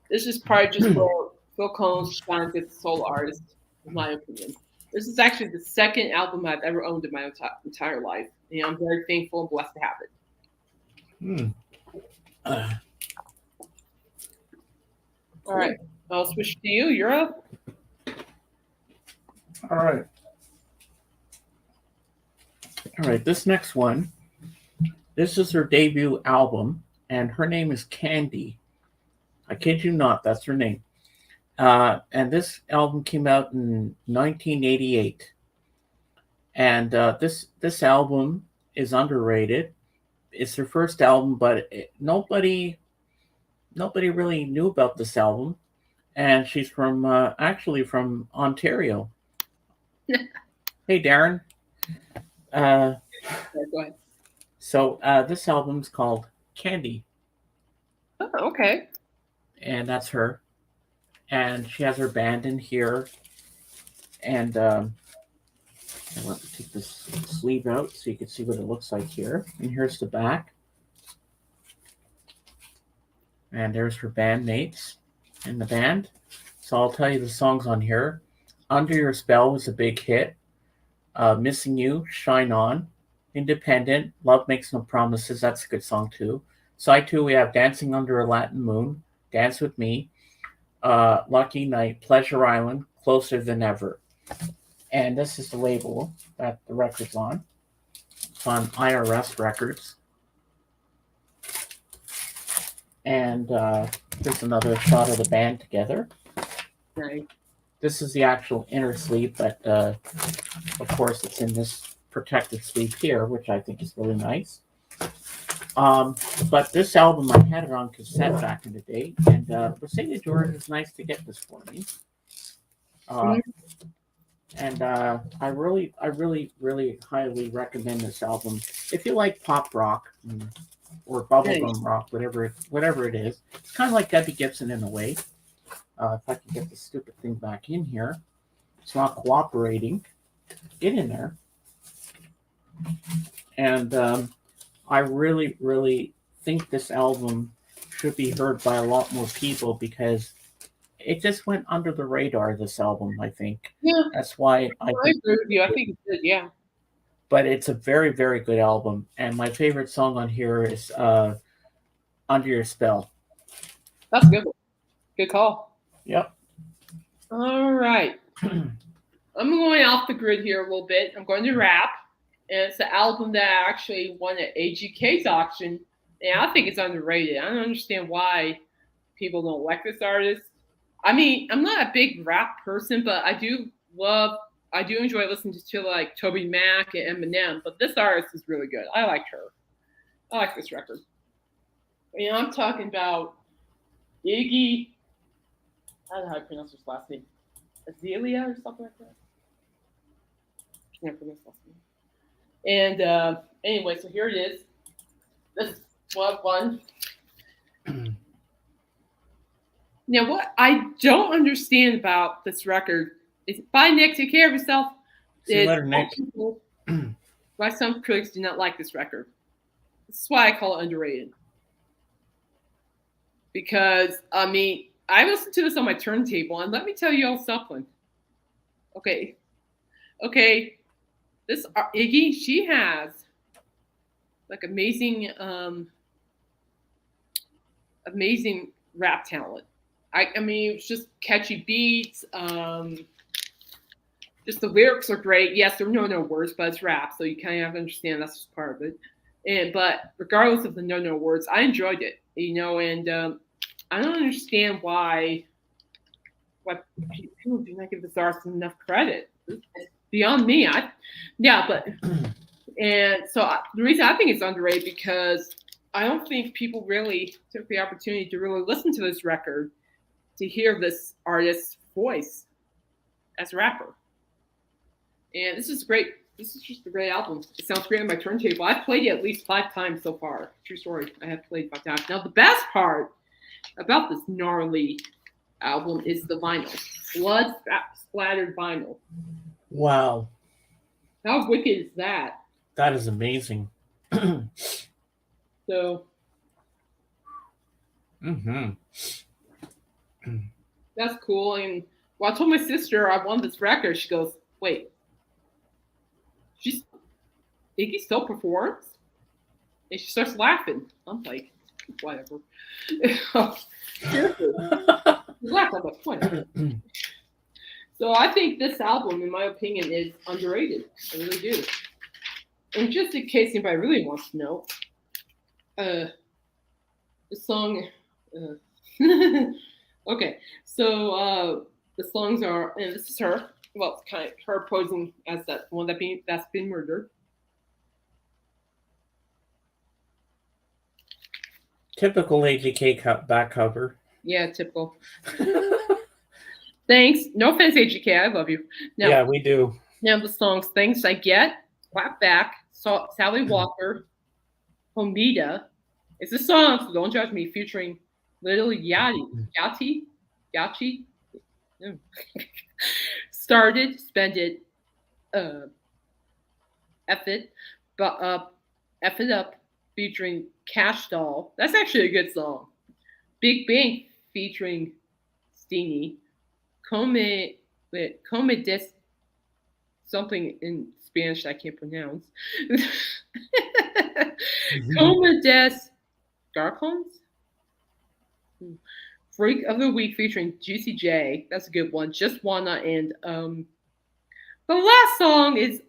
this is probably just for Phil Collins trying to get the solo artist, in my opinion. This is actually the second album I've ever owned in my entire life, and I'm very thankful and blessed to have it. All right, I'll switch to you. You're up. All right. All right, this next one, this is her debut album, and her name is Candy. I kid you not, that's her name. And this album came out in 1988. And this album is underrated. It's her first album, but nobody really knew about this album. And she's from actually from Ontario. Hey, Darren. Go ahead. So this album's called Candy. Oh, okay. And that's her. And she has her band in here. And let me take this sleeve out so you can see what it looks like here. And here's the back. And there's her bandmates in the band. So I'll tell you the songs on here. Under Your Spell was a big hit. Missing You, Shine On, Independent, Love Makes No Promises, that's a good song too. Side 2, we have Dancing Under a Latin Moon, Dance With Me, Lucky Night, Pleasure Island, Closer Than Ever. And this is the label that the record's on. It's on IRS Records. And here's another shot of the band together. Right. This is the actual inner sleeve, but of course it's in this protected sleeve here, which I think is really nice. But this album, I had it on cassette back in the day, and Mercedes Jordan is nice to get this for me. And I really highly recommend this album. If you like pop rock or bubblegum rock, whatever it is, it's kind of like Debbie Gibson in a way. If I can get the stupid thing back in here. It's not cooperating. Get in there. And I really think this album should be heard by a lot more people because it just went under the radar, this album, I think. Yeah. That's why I agree with you. I think it's good, yeah. But it's a very, very good album. And my favorite song on here is Under Your Spell. That's a good one. Good call. Yep. All right. I'm going off the grid here a little bit. I'm going to rap. And it's an album that actually won at AGK's auction. And I think it's underrated. I don't understand why people don't like this artist. I mean, I'm not a big rap person, but I do enjoy listening to like Toby Mac and Eminem. But this artist is really good. I like her. I like this record. And I'm talking about Iggy. I don't know how to pronounce his last name. Azalea or something like that. Can't pronounce last name. And anyway, so here it is. This is one. Now, what I don't understand about this record is by Nick, take care of yourself. See you later, Nick. Why some critics do not like this record. This is why I call it underrated. Because, I mean, I listened to this on my turntable, and let me tell you all something. Okay. This Iggy, she has like amazing rap talent. I mean, it's just catchy beats. Just the lyrics are great. Yes, there are no words, but it's rap, so you kind of have to understand that's just part of it. But regardless of the no words, I enjoyed it. And I don't understand why people do not give this artist enough credit. It's beyond me. And so the reason I think it's underrated because I don't think people really took the opportunity to really listen to this record to hear this artist's voice as a rapper. And this is great. This is just a great album. It sounds great on my turntable. I've played it at least 5 times so far. True story. I have played 5 times. Now the best part about this gnarly album is the vinyl. Blood splattered vinyl. Wow. How wicked is that? That is amazing. So Mm-hmm. that's cool. And well, I told my sister I wanted this record. She goes, "Wait, she's Iggy still performs?" And she starts laughing. I'm like, whatever. Seriously, laugh. I'm like, whatever. So I think this album, in my opinion, is underrated. I really do. And just in case anybody really wants to know, the song. Okay, so the songs are, and this is her. Well, it's kind of her posing as that one that's been murdered. Typical AGK back cover. Yeah, typical. Thanks. No offense, AGK. I love you. Now, Yeah, we do. Now the songs "Thanks I Get," "Clap Back," Sally Walker, "Homida." It's a song, so don't judge me, featuring Little Yachty. Started, Spend It, F It, but F It Up, featuring Cash Doll. That's actually a good song. Big Bang, featuring Stingy. Come Des, something in Spanish I can't pronounce. Como des Garcons? Freak of the Week featuring Juicy J. That's a good one. Just Wanna, and the last song is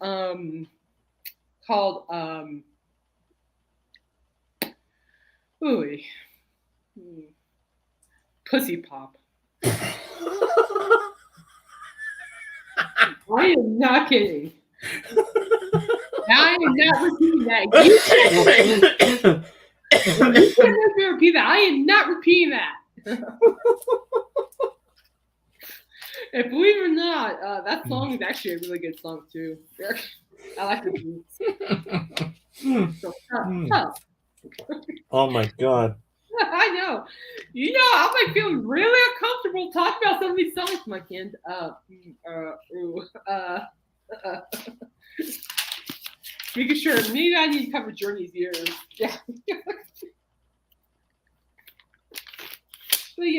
called ooh, Pussy Pop. I am not kidding. I am not repeating that. You can't repeat that. I am not repeating that. And believe it or not, that song is actually a really good song too. I like the beats. So, Oh my god. I know. You know, I'm like feeling really uncomfortable talking about some of these songs, my kid. Making sure maybe I need to cover Journey's ears. Yeah.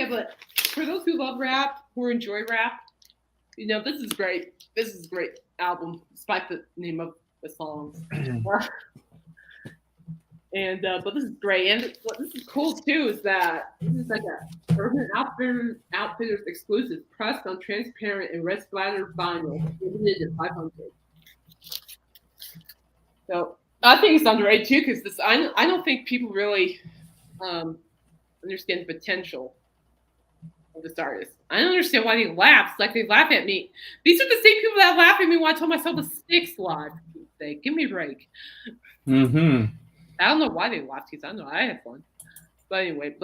But for those who love rap, who enjoy rap, you know, this is great. This is a great album, despite the name of the songs. And but this is great, and what this is cool too is that this is like a Urban Outfitters exclusive, pressed on transparent and red splattered vinyl, limited to 500. So I think it's underrated too, because this I don't think people really understand the potential of this artist. I don't understand why they laugh. It's like they laugh at me. These are the same people that laugh at me when I told myself the Styx live. Give me a break. Mm-hmm. I don't know why they laughed, because I know I had fun. But anyway,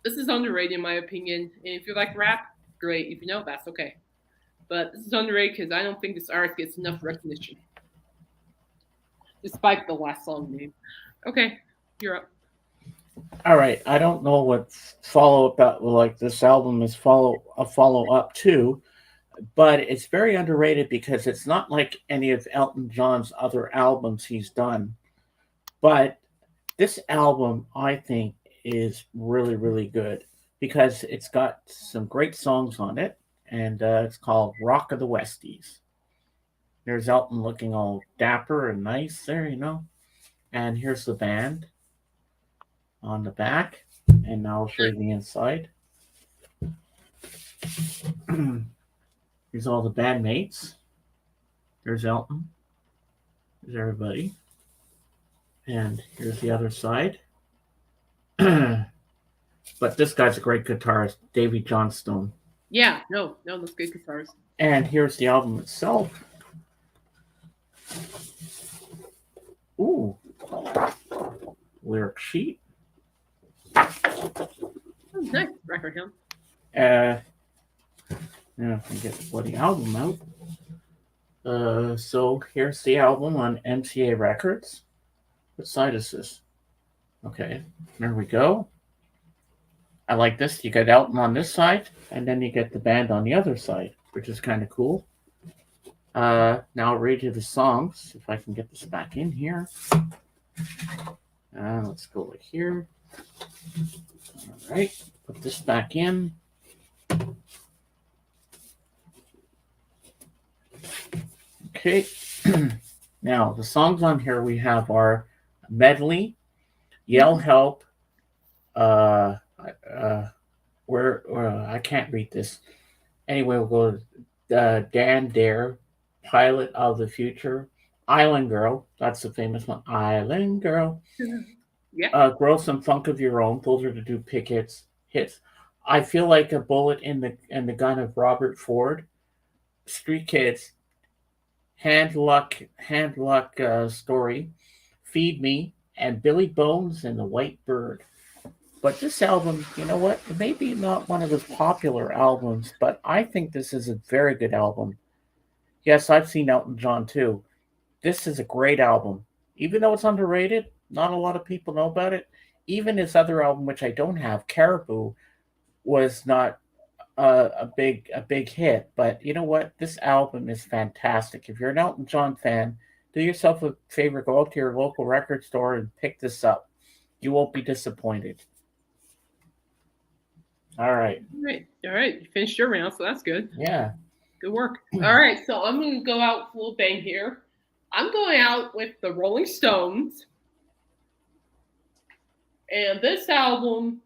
this is underrated in my opinion. And if you like rap, great. If you know, that's okay. But this is underrated because I don't think this artist gets enough recognition, despite the last song name. Okay, you're up. All right. I don't know what follow up like this album is follow up to, but it's very underrated because it's not like any of Elton John's other albums he's done. But this album, I think, is really, really good because it's got some great songs on it, and it's called Rock of the Westies. There's Elton looking all dapper and nice there, you know. And here's the band on the back, and now I'll show you the inside. Here's all the bandmates. There's Elton. There's everybody. And here's the other side. But this guy's a great guitarist, Davy Johnstone. Yeah, no, that's good guitars. And here's the album itself. Ooh. Lyric sheet. Oh, nice record, him. Now I can get the bloody album out. So here's the album on MCA Records. What side is this? Okay, there we go. I like this. You get Elton on this side, and then you get the band on the other side, which is kind of cool. Now I'll read you the songs, if I can get this back in here. Let's go right here. All right, put this back in. Okay. Now, the songs on here we have are Medley, Yell Help, I can't read this. Anyway, we'll go to Dan Dare, Pilot of the Future, Island Girl, that's the famous one, Island Girl. Yeah. Grow Some Funk of Your Own, those are the two pick hits. I Feel Like a Bullet in the Gun of Robert Ford, Street Kids, Hand Luck Story, Feed Me, and Billy Bones and the White Bird. But this album, you know what? It may be not one of his popular albums, but I think this is a very good album. Yes, I've seen Elton John too. This is a great album. Even though it's underrated, not a lot of people know about it. Even his other album, which I don't have, Caribou, was not a big hit. But you know what? This album is fantastic. If you're an Elton John fan, do yourself a favor, go out to your local record store and pick this up. You won't be disappointed. All right. All right. You finished your round, so that's good. Yeah. Good work. All right, so I'm going to go out with a little bang here. I'm going out with the Rolling Stones. And this album,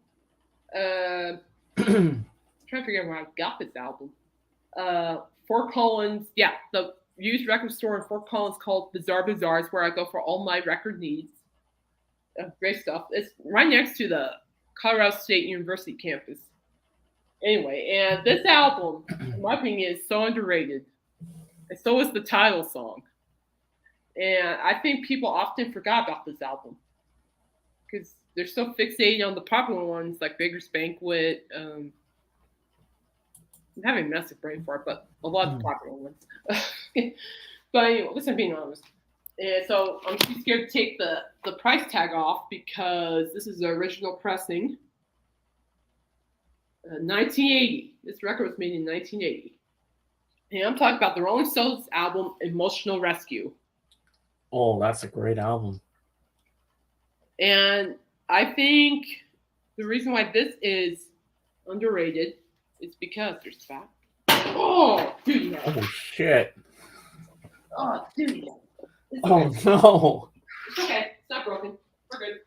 trying to figure out where I got this album. Fort Collins, the used record store in Fort Collins called Bizarre Bazaar is where I go for all my record needs. Great stuff. It's right next to the Colorado State University campus. Anyway, and this album, in my opinion, is so underrated. And so is the title song. And I think people often forgot about this album because they're so fixated on the popular ones like Beggar's Banquet. I'm having a massive brain fart, but a lot of the popular ones. But anyway, listen, being honest. And so I'm too scared to take the price tag off because this is the original pressing. 1980. This record was made in 1980. And I'm talking about the Rolling Stones album, Emotional Rescue. Oh, that's a great album. And I think the reason why this is underrated is because there's fat. Oh, dude. Oh, shit. Oh, dude. Oh, no. It's okay. It's not broken. We're good.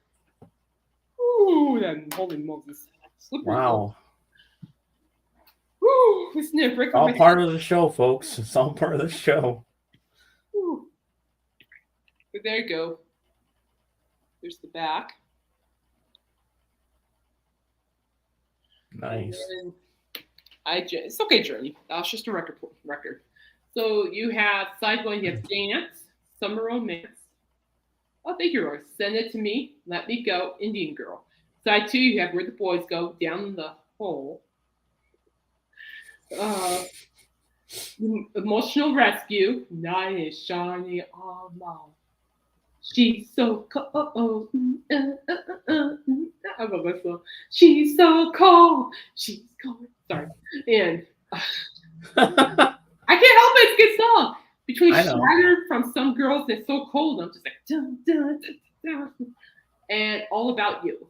Ooh, that holy Moses. Slippery. Wow. Woo, it's all part of the show, folks. It's all part of the show. Woo. But there you go. There's the back. Nice. It's okay, Journey. That's just a record. So you have side one, you have Dance, Summer Romance. Oh, thank you, Roy. Send It to Me, Let Me Go, Indian Girl. Side two, you have Where the Boys Go, Down the Hole. Emotional Rescue, Night is shining on my. She's so cold. I love this one. She's so cold. She's cold. Sorry. And I can't help it. It's a good song. Between Shattered from Some Girls That's So Cold, I'm just like, dun, dun, dun, dun, and All About You.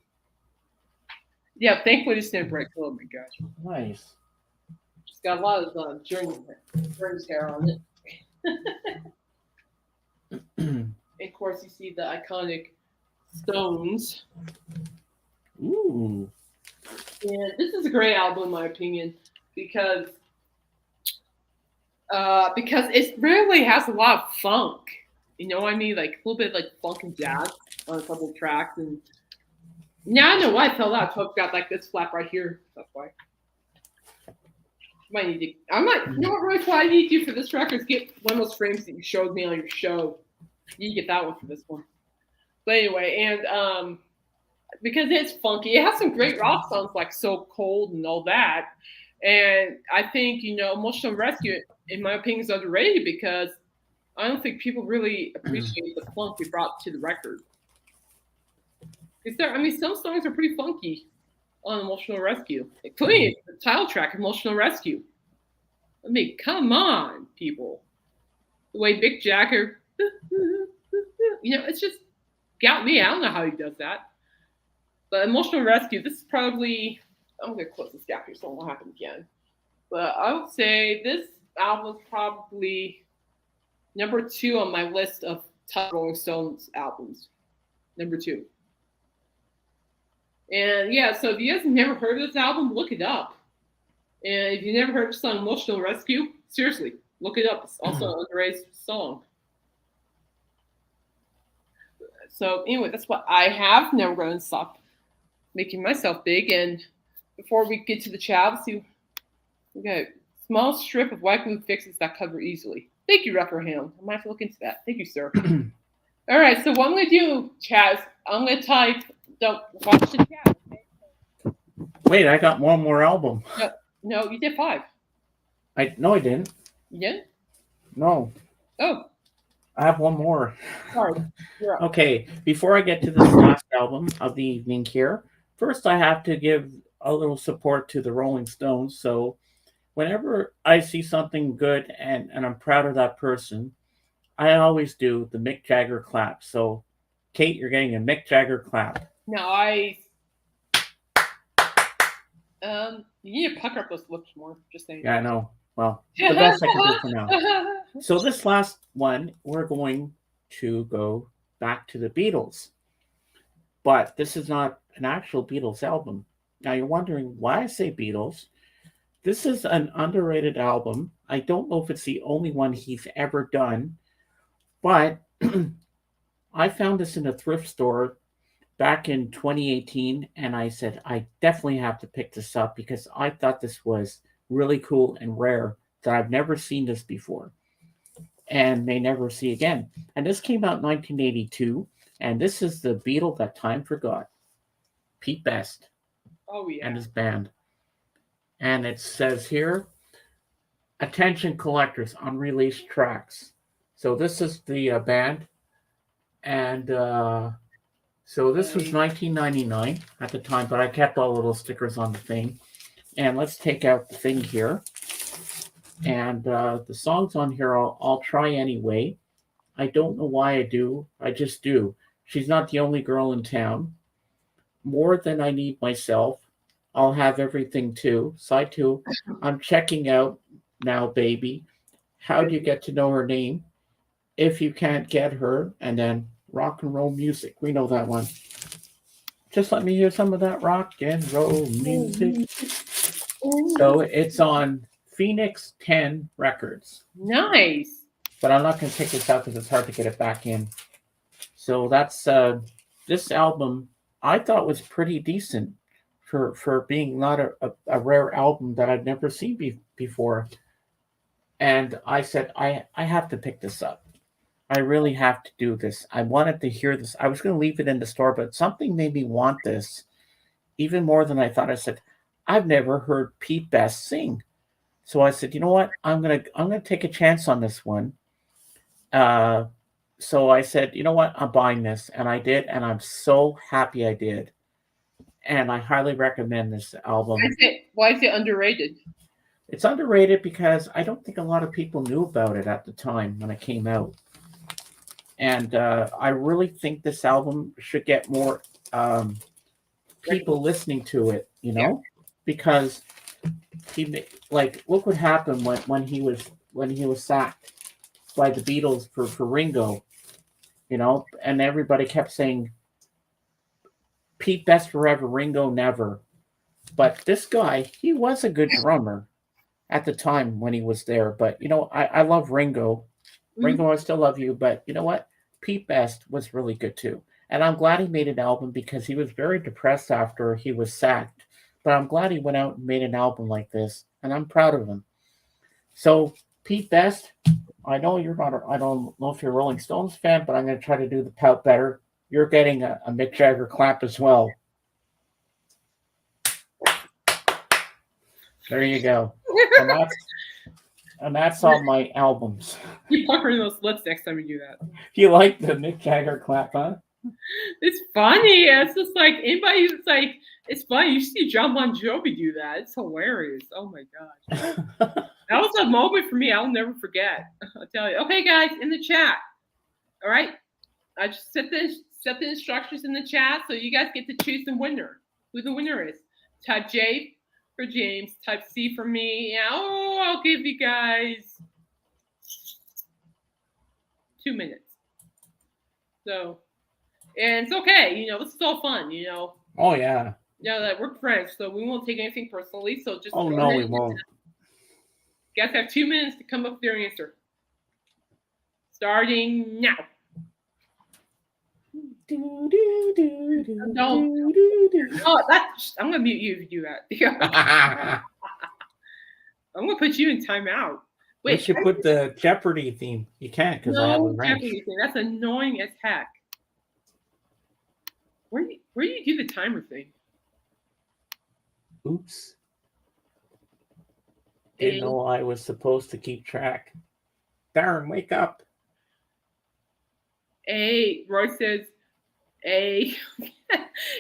Yeah, thankfully this didn't break. Oh my gosh. Nice. Just got a lot of Journey's hair on it. And of course, you see the iconic Stones. Ooh. And this is a great album, in my opinion, because it really has a lot of funk. You know what I mean? Like a little bit like funk and jazz on a couple of tracks. And now I know why I fell out. So I've got like this flap right here. That's why. Might need to. You know what, Royce? What I need to do for this record is get one of those frames that you showed me on your show. You can get that one for this one. But anyway, and because it's funky, it has some great rock songs like So Cold and all that. And I think, Emotional Rescue, in my opinion, is underrated because I don't think people really appreciate the funk we brought to the record. Some songs are pretty funky. on Emotional Rescue, including the title track, Emotional Rescue. I mean, come on, people. The way Mick Jagger, it's just got me. I don't know how he does that. But Emotional Rescue, this is probably, I'm going to close this gap here so it won't happen again. But I would say this album is probably number 2 on my list of top Rolling Stones albums. Number 2. And yeah, so if you guys have never heard of this album, look it up. And if you never heard the song Emotional Rescue, seriously, look it up. It's also an underrated song. So anyway, that's what I have. Now we're going to stop making myself big. And before we get to the chat, let's see, we got a small strip of white glue fixes that cover easily. Thank you, Rutherham. I might have to look into that. Thank you, sir. All right, so what I'm going to do, Chaz, I'm going to type, don't watch the chat. Okay? Wait, I got one more album. No, you did 5. No, I didn't. You did? No. Oh. I have one more. Sorry. You're up. Okay, before I get to this last album of the evening here, first I have to give a little support to the Rolling Stones. So whenever I see something good and I'm proud of that person, I always do the Mick Jagger clap. So, Kate, you're getting a Mick Jagger clap. Nice. You need to pucker up those lips more. Just saying. Yeah, I know. Well, the best I can do for now. So this last one, we're going to go back to the Beatles. But this is not an actual Beatles album. Now you're wondering why I say Beatles. This is an underrated album. I don't know if it's the only one he's ever done, but I found this in a thrift store back in 2018, and I said, I definitely have to pick this up because I thought this was really cool and rare that I've never seen this before and may never see again. And this came out in 1982, and this is the Beatle that time forgot, Pete Best. Oh, yeah. And his band. And it says here, attention collectors, unreleased tracks. So this is the band. And so this was 1999 at the time, but I kept all the little stickers on the thing. And let's take out the thing here. And the songs on here, I'll try anyway. I don't know why I do. I just do. She's Not the Only Girl in Town. More Than I Need Myself. I'll Have Everything Too. Side 2. I'm Checking Out Now, Baby. How Do You Get to Know Her Name? If You Can't Get Her. And then Rock and Roll Music. We know that one. Just let me hear some of that rock and roll music. So it's on Phoenix 10 Records. Nice. But I'm not going to take this out because it's hard to get it back in. So that's this album I thought was pretty decent for being not a rare album that I'd never seen before. And I said, I have to pick this up. I really have to do this. I wanted to hear this. I was going to leave it in the store, but something made me want this even more than I thought. I said, I've never heard Pete Best sing. So I said, you know what? I'm gonna take a chance on this one. So I said, you know what? I'm buying this. And I did. And I'm so happy I did. And I highly recommend this album. Why is it underrated? It's underrated because I don't think a lot of people knew about it at the time when it came out. And I really think this album should get more people listening to it, because look what happened when he was sacked by the Beatles for Ringo, and everybody kept saying Pete Best forever, Ringo never. But this guy, he was a good drummer at the time when he was there. But I love Ringo. Ringo, I still love you. But you know what? Pete Best was really good too. And I'm glad he made an album because he was very depressed after he was sacked. But I'm glad he went out and made an album like this. And I'm proud of him. So, Pete Best, I know you're not, I don't know if you're a Rolling Stones fan, but I'm going to try to do the pout better. You're getting a Mick Jagger clap as well. There you go. And that's all my albums. You pucker those lips next time you do that. You like the Mick Jagger clap, huh? It's funny. It's just like anybody who's like, it's funny. You see John Bon Jovi do that. It's hilarious. Oh my gosh. That was a moment for me I'll never forget. I'll tell you. Okay, guys, in the chat. All right. I just set the instructions in the chat so you guys get to choose the winner. Who the winner is. Type J for James. Type C for me. Oh, I'll give you guys 2 minutes. So, and it's okay. You know, this is all fun. You know. Oh yeah. Yeah, that we're friends, so we won't take anything personally. So just. Oh no, we won't. You guys have 2 minutes to come up with your answer. Starting now. No, I'm gonna mute you if you do that. I'm gonna put you in timeout. Wait, we should put the Jeopardy theme. You can't because I have a wrench. Jeopardy theme. That's annoying as heck. Where do you do the timer thing? Oops. Didn't know I was supposed to keep track. Darren, wake up. A. Roy says A.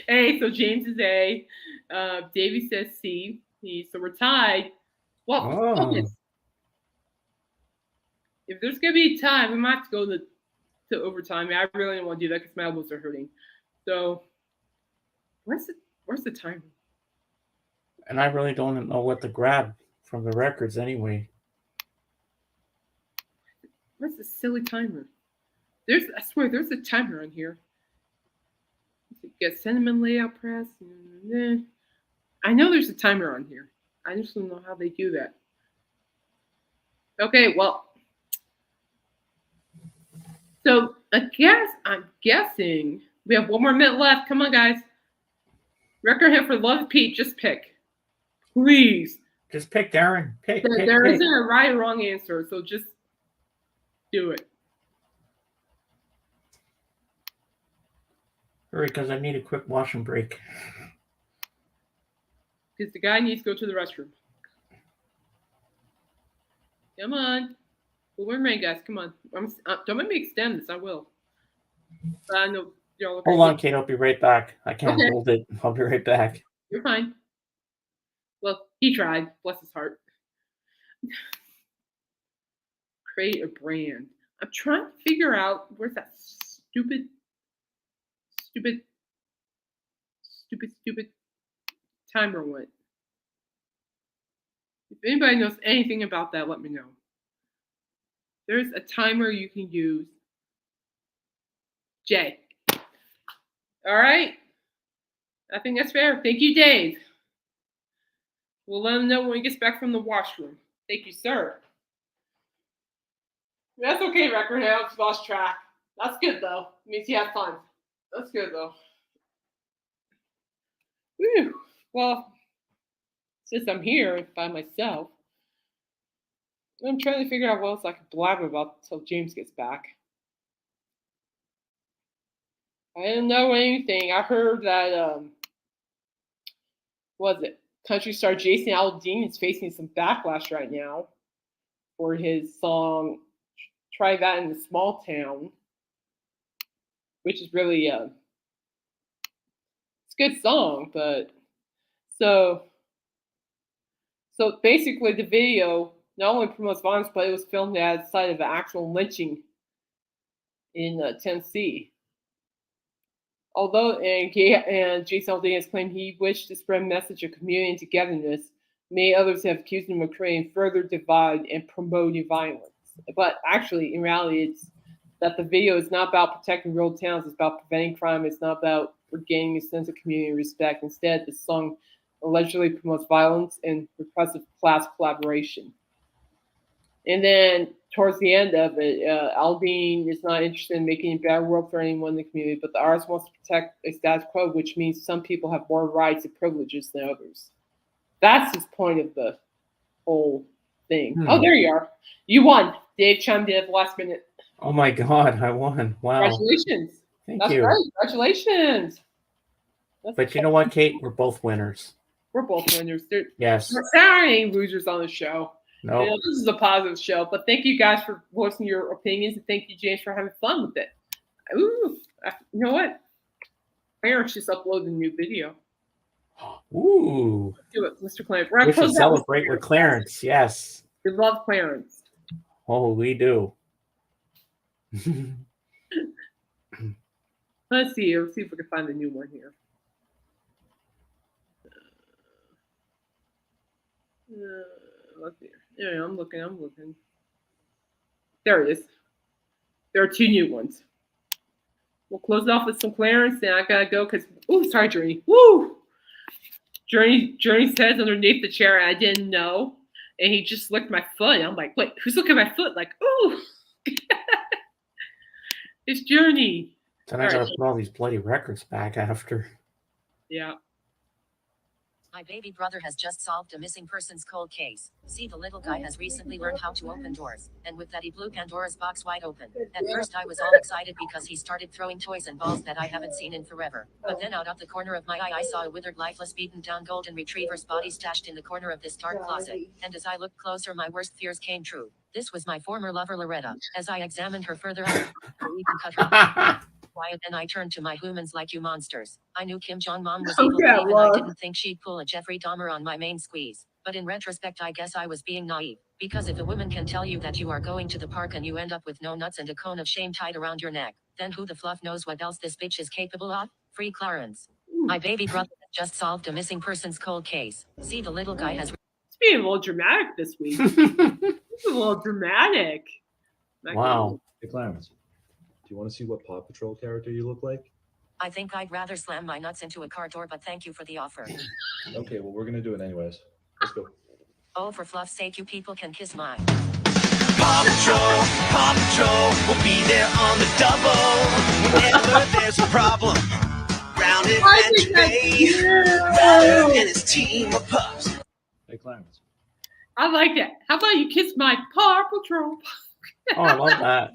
A. So James is A. Davey says C. So we're tied. Well, if there's gonna be time, we might have to go to overtime. I really don't want to do that because my elbows are hurting. So where's the timer? And I really don't know what to grab from the records anyway. Where's the silly timer? I swear there's a timer on here. Get cinnamon layout press. I know there's a timer on here. I just don't know how they do that. Okay, well. So I'm guessing we have 1 more minute left. Come on, guys. Record hit for Love Pete. Just pick. Please. Just pick, Darren. Pick. There isn't a right or wrong answer, so just do it. Hurry, because I need a quick wash and break. Because the guy needs to go to the restroom. Come on. We'll remain, guys. Come on. Don't make me extend this. I will. I know y'all. Hold on, Kate. I'll be right back. I can't hold it. I'll be right back. You're fine. Well, he tried. Bless his heart. Create a brand. I'm trying to figure out where's that stupid timer went. If anybody knows anything about that, let me know. There's a timer you can use. Jay. All right. I think that's fair. Thank you, Dave. We'll let him know when he gets back from the washroom. Thank you, sir. That's okay, record. I lost track. That's good, though. It means you have fun. That's good, though. Whew. Well, since I'm here by myself, I'm trying to figure out what else I can blab about until James gets back. I didn't know anything. I heard that, country star Jason Aldean is facing some backlash right now for his song Try That in the Small Town, which is really, it's a good song, but so basically the video not only promotes violence, but it was filmed at the site of an actual lynching in Tennessee. Although and Jason Aldean has claimed he wished to spread a message of community and togetherness, many others have accused him of creating further divide and promoting violence. But actually, in reality, it's that the video is not about protecting real towns. It's about preventing crime. It's not about regaining a sense of community and respect. Instead, the song allegedly promotes violence and repressive class collaboration. And then towards the end of it, Aldean is not interested in making a better world for anyone in the community, but the artist wants to protect a status quo, which means some people have more rights and privileges than others. That's his point of the whole thing. Oh, there you are. You won. Dave chimed in at the last minute. Oh my God, I won. Wow. Congratulations. Thank you. Right. Congratulations. But you know what, Kate? We're both winners. We're both winners. Yes. There aren't any losers on the show. No. You know, this is a positive show. But thank you guys for voicing your opinions, and thank you, James, for having fun with it. Ooh, You know what? Clarence just uploaded a new video. Ooh. Let's do it, Mr. Clarence. We should celebrate with Clarence. Yes. We love Clarence. Oh, we do. Let's see. Let's see if we can find a new one here. Let's see. Yeah, I'm looking. There it is. There are 2 new ones. We'll close it off with some Clarence, and I gotta go because. Ooh, sorry, Journey. Woo! Journey says underneath the chair, I didn't know, and he just licked my foot. I'm like, wait, who's looking at my foot? Like, ooh, it's Journey. Then I gotta put all these bloody records back after. Yeah. My baby brother has just solved a missing persons cold case. See, the little guy has recently learned how to open doors, and with that he blew Pandora's box wide open. At first I was all excited because he started throwing toys and balls that I haven't seen in forever. But then out of the corner of my eye I saw a withered, lifeless, beaten down golden retriever's body stashed in the corner of this dark closet. And as I looked closer my worst fears came true. This was my former lover Loretta. As I examined her further, I even cut her quiet, and I turned to my humans like you monsters. I knew Kim Jong Mom was evil, but even I didn't think she'd pull a Jeffrey Dahmer on my main squeeze. But in retrospect I guess I was being naive. Because if a woman can tell you that you are going to the park and you end up with no nuts and a cone of shame tied around your neck, then who the fluff knows what else this bitch is capable of? Free Clarence. My baby brother just solved a missing persons cold case. See, the little guy has... It's being a little dramatic this week. It's a little dramatic. Wow. Hey, Clarence. Do you want to see what Paw Patrol character you look like? I think I'd rather slam my nuts into a car door, but thank you for the offer. Okay, well, we're going to do it anyways. Let's go. Oh, for fluff's sake, you people can kiss my... Paw Patrol will be there on the double whenever there's a problem. Round Adventure Bay, Ryder and his team of pups. Hey, Clarence. I like that. How about you kiss my Paw Patrol? Oh, I love that.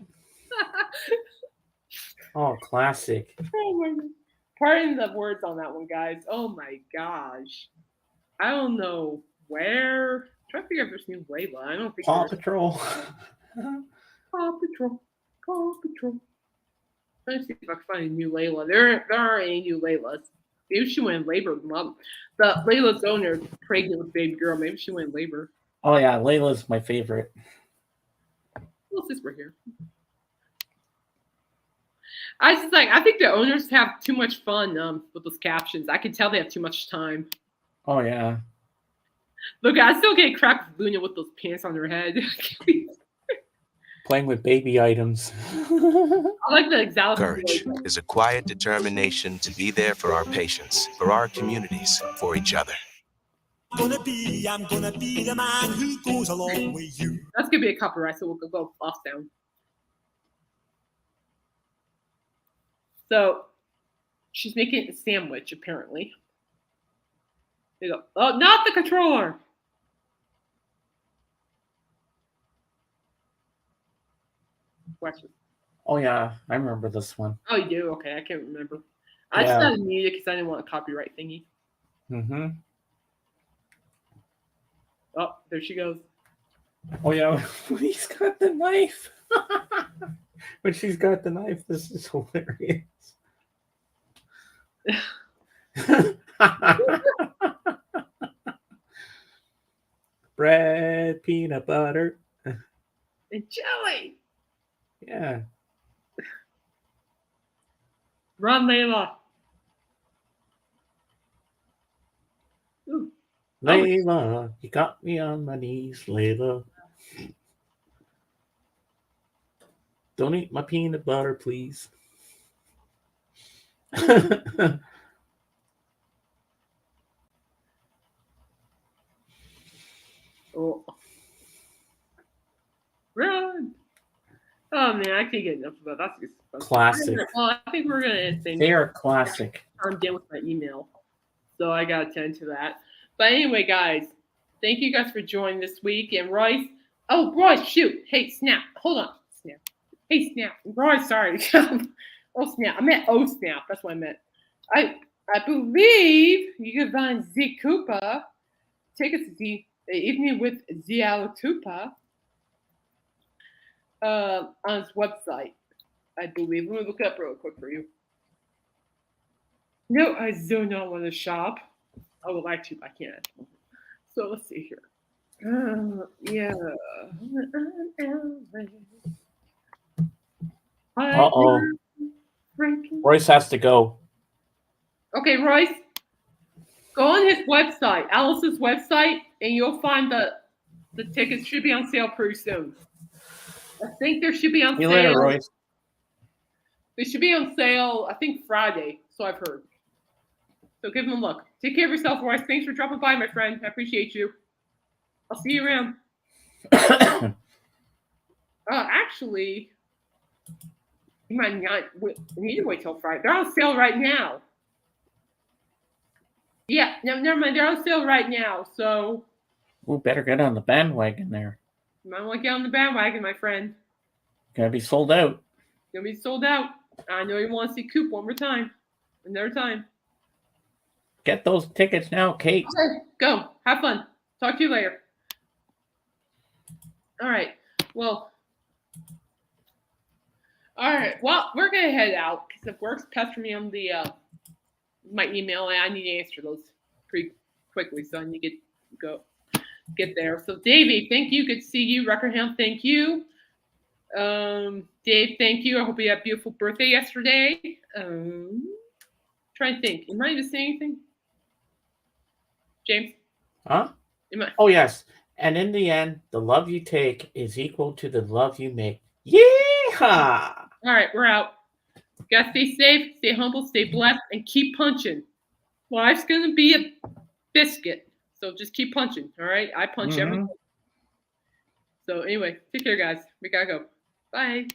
Oh, classic. Oh my God. Pardon the words on that one, guys. Oh my gosh. I don't know where. I'm trying to figure out if there's new Layla. I don't think Paw there's Patrol. Paw Patrol. Paw Patrol. Trying to see if I can find a new Layla. There aren't any new Laylas. Maybe she went in labor. Mom. The Layla's owner pregnant with baby girl. Maybe she went in labor. Oh yeah, Layla's my favorite. Well, since we're here. I think the owners have too much fun with those captions. I can tell they have too much time. Oh yeah. Look, I still get cracked with Luna with those pants on her head. Playing with baby items. I like the exotic. Courage is a quiet determination to be there for our patients, for our communities, for each other. I'm gonna be the man who goes along with you. That's gonna be a copyright, so we'll go off down. So she's making a sandwich, apparently. There you go. Oh, not the controller. Question. Oh yeah, I remember this one. Oh, you do? Okay, I can't remember. I just started music because I didn't want a copyright thingy. Mm-hmm. Oh, there she goes. Oh yeah, he's got the knife. When she's got the knife, this is hilarious. Bread, peanut butter, And jelly. Yeah. Run, Layla. Ooh. Layla, you got me on my knees, Layla. Don't eat my peanut butter, please. Oh. Run. Oh man, I can't get enough of that. That's just fun. Classic. Well, I think we're gonna end things. They are classic. I'm done with my email, so I gotta attend to that. But anyway, guys, thank you guys for joining this week. And Royce, oh Royce, shoot, hey Snap, hold on, Snap, hey Snap, Royce, sorry, oh Snap, I meant oh Snap, that's what I meant. I believe you can find Z Koopa. Take us to the evening with Ziala Tupa on his website, I believe. Let me look it up real quick for you. No, I do not want to shop. I would like to, but I can't. So let's see here. Yeah. Uh-oh. Royce has to go. Okay, Royce, go on his website, Alice's website, and you'll find the tickets should be on sale pretty soon. I think there should be on See you sale. later, Royce. They should be on sale, I think Friday, so I've heard. So give them a look. Take care of yourself, Royce. Thanks for dropping by, my friend. I appreciate you. I'll see you around. Actually, you might not need to wait till Friday. They're on sale right now. Yeah, no, never mind. They're on sale right now, so Ooh, better get on the bandwagon there. you might want to get on the bandwagon, my friend. Gonna be sold out. Gonna be sold out. I know you want to see Coop one more time. Another time. Get those tickets now, Kate. Okay, go. Have fun. Talk to you later. All right. Well. All right. Well, we're gonna head out because if work's pestering me on the my email, and I need to answer those pretty quickly, so I need to get there. So, Davey, thank you. Good to see you. Ruckerham, thank you. Dave, thank you. I hope you had a beautiful birthday yesterday. Trying to think. Am I even saying anything? James? Huh? Oh, yes. And in the end, the love you take is equal to the love you make. Yeehaw! All right, we're out. Gotta stay safe, stay humble, stay blessed, and keep punching. Life's gonna be a biscuit, so just keep punching. All right, I punch everything. So anyway, take care, guys. We gotta go. Bye.